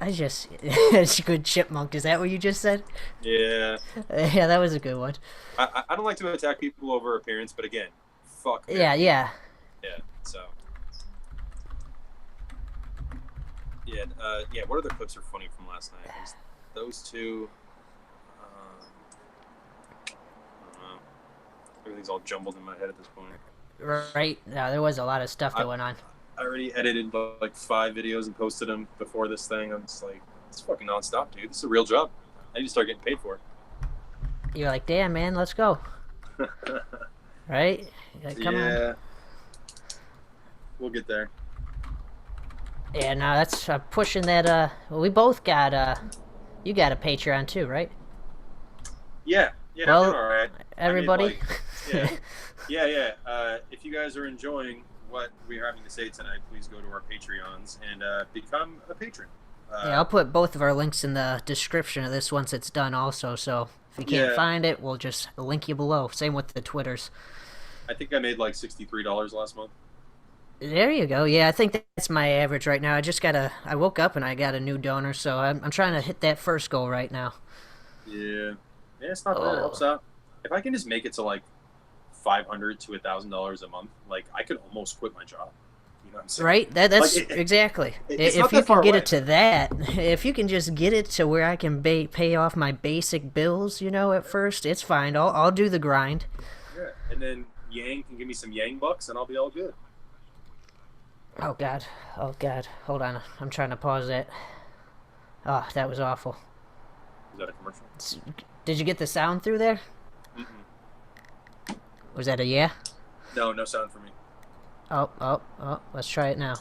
I just it's a good chipmunk. Is that what you just said? Yeah. Yeah, that was a good one. I don't like to attack people over appearance, but again, fuck. Yeah. Yeah. So. Yeah. What other clips are funny from last night? There's those two. I don't know. Everything's all jumbled in my head at this point. Right? Yeah, there was a lot of stuff that went on. I already edited like 5 videos and posted them before this thing. I'm just like, it's fucking nonstop, dude. This is a real job. I need to start getting paid for it. You're like, damn, man, let's go. Right? Like, come on. We'll get there. Yeah, no, that's pushing that. Well, we both got. You got a Patreon too, right? Yeah. Well, I'm doing all right. Everybody. Yeah. If you guys are enjoying what we're having to say tonight, please go to our Patreons and become a patron. Yeah, I'll put both of our links in the description of this once it's done also, so if you can't find it, we'll just link you below. Same with the Twitters. I think I made like $63 last month. There you go. Yeah, I think that's my average right now. I woke up and I got a new donor, so I'm trying to hit that first goal right now. Yeah, it's not bad. It helps out. If I can just make it to like $500 to $1,000 a month, like I could almost quit my job. You know what I'm saying? Right? That's like exactly. If you can get it to that, if you can just get it to where I can pay off my basic bills, at first, it's fine. I'll do the grind. Yeah, and then Yang can give me some Yang bucks, and I'll be all good. Oh god. Hold on. I'm trying to pause that. Oh, that was awful. Is that a commercial? Did you get the sound through there? Mm-mm. Was that a yeah? No sound for me. Oh, let's try it now.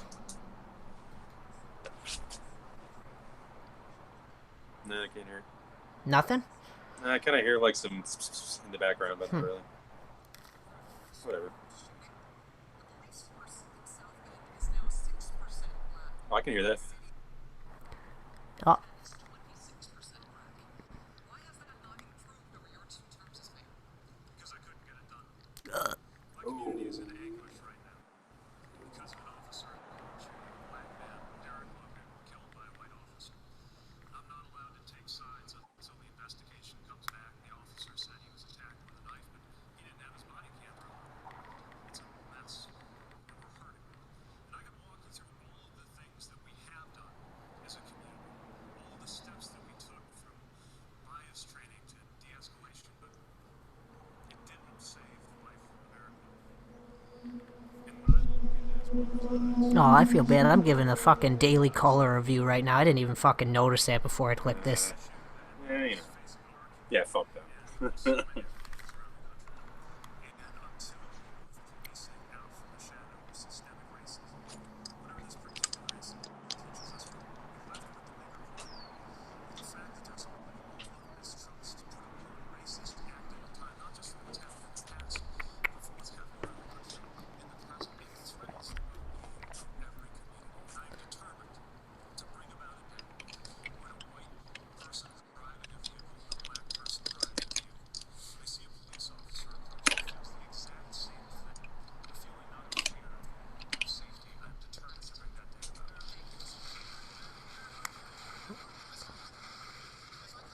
No, I can't hear it. Nothing? I kind of hear like some in the background, but not really. Whatever. Oh, I can hear that. Oh. Oh, I feel bad. I'm giving a fucking Daily Caller review right now. I didn't even fucking notice that before I clicked this. Yeah, fuck that.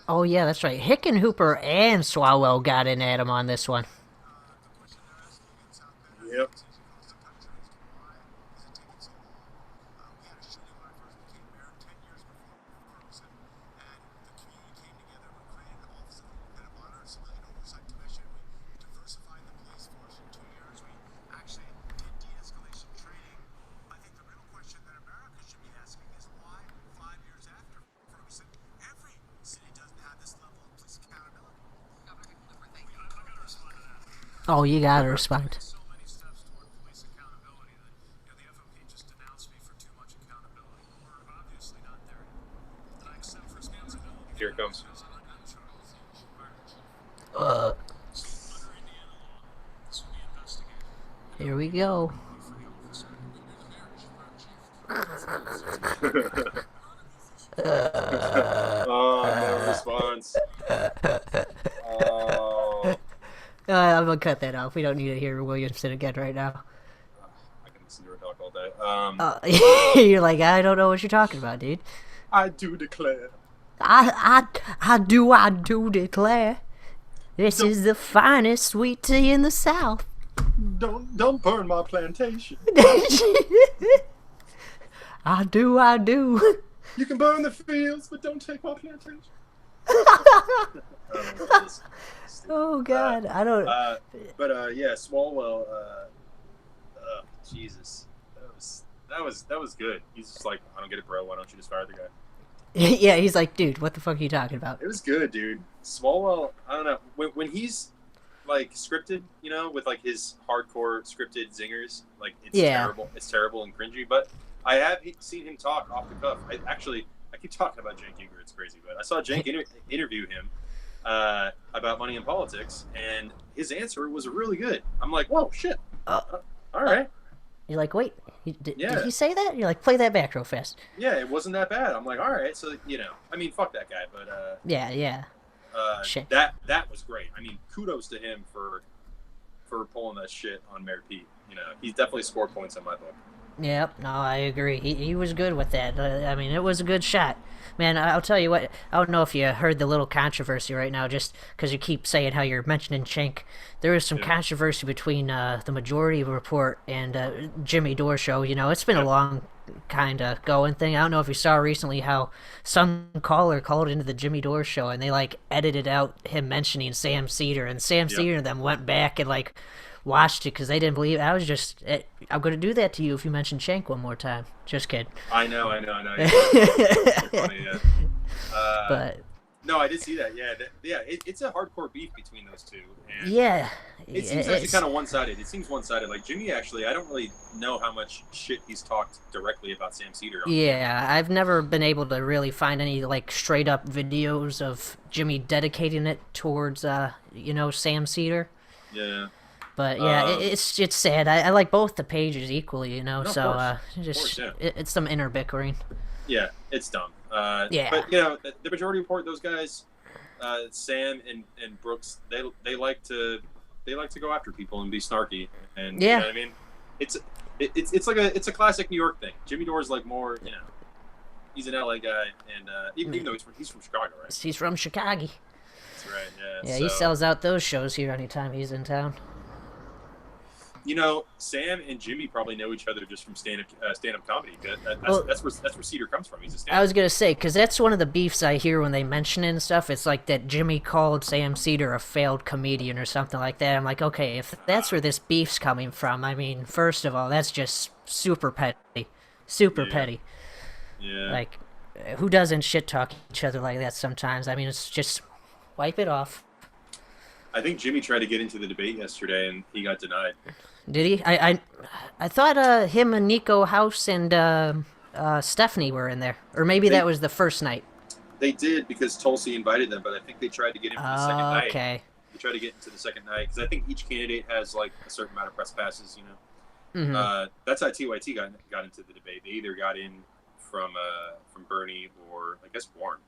Oh yeah, that's right. Hickenhooper and Swalwell got in at him on this one. Yep. Oh, you gotta respond. Here it comes. Here we go. Oh, no response. Oh. I'm gonna cut that off. We don't need to hear Williamson again right now. I can listen to her talk all day. You're like, I don't know what you're talking about, dude. I do declare. I do declare. This is the finest sweet tea in the South. Don't burn my plantation. I do, I do. You can burn the fields, but don't take my plantation. I don't know what it is. Oh God, I don't. Yeah, Swalwell. Jesus, that was good. He's just like, I don't get it, bro. Why don't you just fire the guy? Yeah, he's like, dude, what the fuck are you talking about? It was good, dude. Swalwell. I don't know when he's like scripted, you know, with like his hardcore scripted zingers. Like it's terrible. It's terrible and cringy. But I have seen him talk off the cuff. I keep talking about Cenk Uygur. It's crazy, but I saw Cenk interview him about money in politics, and his answer was really good. I'm like, whoa, shit. All right. You're like, wait, did he say that? You're like, play that back real fast. Yeah, it wasn't that bad. I'm like, all right. So I mean, fuck that guy, but yeah. That was great. I mean, kudos to him for pulling that shit on Mayor Pete. You know, he's definitely scored points in my book. Yep, no, I agree. He was good with that. I mean, it was a good shot. Man, I'll tell you what, I don't know if you heard the little controversy right now, just because you keep saying how you're mentioning Cenk. There is some controversy between the Majority Report and Jimmy Dore Show. You know, it's been a long kind of going thing. I don't know if you saw recently how some caller called into the Jimmy Dore Show, and they, like, edited out him mentioning Sam Cedar, and Sam Cedar and them went back and, like, watched it because they didn't believe it. I was just, I'm going to do that to you if you mention Cenk one more time. Just kidding. I know. It's funny, yeah. But no, I did see that. Yeah, it's a hardcore beef between those two. And yeah, it seems actually kind of one-sided. It seems one-sided. Like Jimmy, actually, I don't really know how much shit he's talked directly about Sam Cedar. Yeah, I've never been able to really find any like straight-up videos of Jimmy dedicating it towards, Sam Cedar. Yeah. But yeah, it's sad. I like both the pages equally, you know. No, so course, yeah. it's some inner bickering. Yeah, it's dumb. Yeah. But the Majority Report, those guys, Sam and Brooks, they like to go after people and be snarky, and you know what I mean, it's like a classic New York thing. Jimmy Dore's like more, he's an LA guy, and even though he's from Chicago, right? He's from Chicago. That's right. Yeah. Yeah, he sells out those shows here anytime he's in town. You know, Sam and Jimmy probably know each other just from stand-up comedy. That's where Cedar comes from. He's a stand-up. I was gonna say, because that's one of the beefs I hear when they mention it and stuff. It's like that Jimmy called Sam Cedar a failed comedian or something like that. I'm like, okay, if that's where this beef's coming from, I mean, first of all, that's just super petty. Petty. Yeah. Like, who doesn't shit talk each other like that sometimes? I mean, it's just wipe it off. I think Jimmy tried to get into the debate yesterday, and he got denied. Did he? I thought him and Nico House and Stephanie were in there, or maybe that was the first night. They did because Tulsi invited them, but I think they tried to get in for the second night. Okay. They tried to get into the second night because I think each candidate has like a certain amount of press passes. You know, that's how TYT got into the debate. They either got in from Bernie or I guess Warren.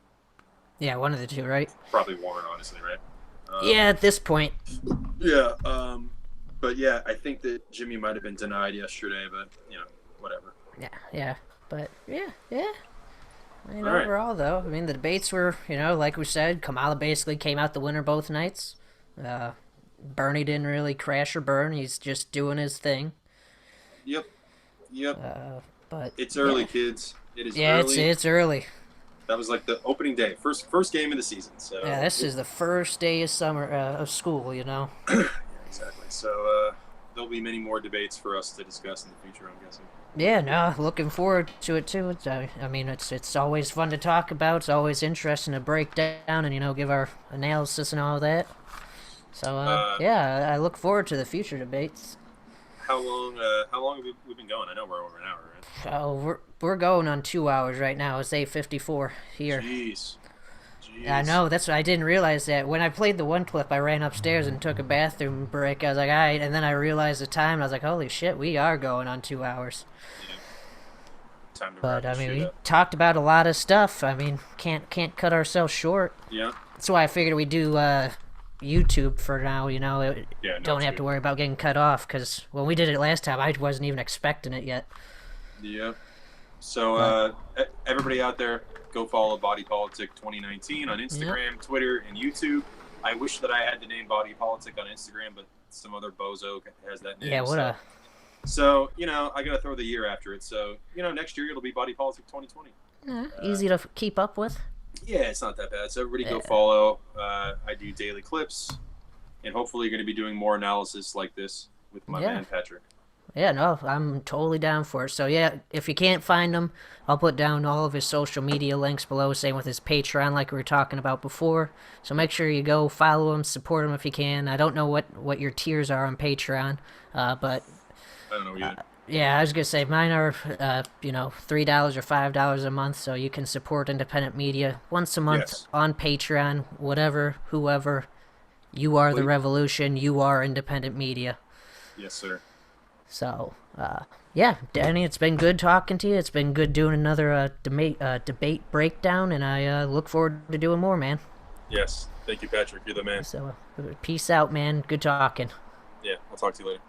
Yeah, one of the two, right? Probably Warren, honestly, right? Yeah, at this point. Yeah. But yeah, I think that Jimmy might have been denied yesterday, but whatever. Yeah, but yeah. I mean, All right. overall, though, I mean, the debates were, like we said, Kamala basically came out the winner both nights. Bernie didn't really crash or burn; he's just doing his thing. Yep. But it's early, kids. It is yeah, early. it's early. That was like the opening day, first game of the season. So yeah, this is the first day of summer of school. Exactly. So there'll be many more debates for us to discuss in the future, I'm guessing. Yeah, no, looking forward to it too. I mean, it's always fun to talk about. It's always interesting to break down and give our analysis and all that. So yeah, I look forward to the future debates. How long have we been going? I know we're over an hour, right? Oh, we're going on 2 hours right now. It's 8:54 here. Jeez. I know, that's what I didn't realize that. When I played the one clip, I ran upstairs and took a bathroom break. I was like, alright, and then I realized the time, and I was like, holy shit, we are going on 2 hours. Yeah. Time to But, wrap I mean, this we shit up. talked about a lot of stuff. I mean, can't cut ourselves short. Yeah. That's why I figured we'd do YouTube for now, don't have to worry about getting cut off, because when we did it last time, I wasn't even expecting it yet. Yeah. So, everybody out there, go follow Body Politic 2019 on Instagram, Twitter, and YouTube. I wish that I had the name Body Politic on Instagram, but some other bozo has that name. Yeah, what So, I got to throw the year after it. So, next year it'll be Body Politic 2020. Easy to keep up with. Yeah, it's not that bad. So everybody go follow. I do daily clips, and hopefully you're going to be doing more analysis like this with my man Patrick. Yeah, no, I'm totally down for it. So yeah, if you can't find him, I'll put down all of his social media links below, same with his Patreon like we were talking about before. So make sure you go follow him, support him if you can. I don't know what your tiers are on Patreon, but I don't know either. yeah, I was gonna say mine are $3 or $5 a month, so you can support independent media once a month on Patreon. Whatever, whoever, you are the revolution. You are independent media. Yes, sir. So, yeah, Danny, it's been good talking to you. It's been good doing another debate breakdown, and I look forward to doing more, man. Yes. Thank you, Patrick. You're the man. So, peace out, man. Good talking. Yeah, I'll talk to you later.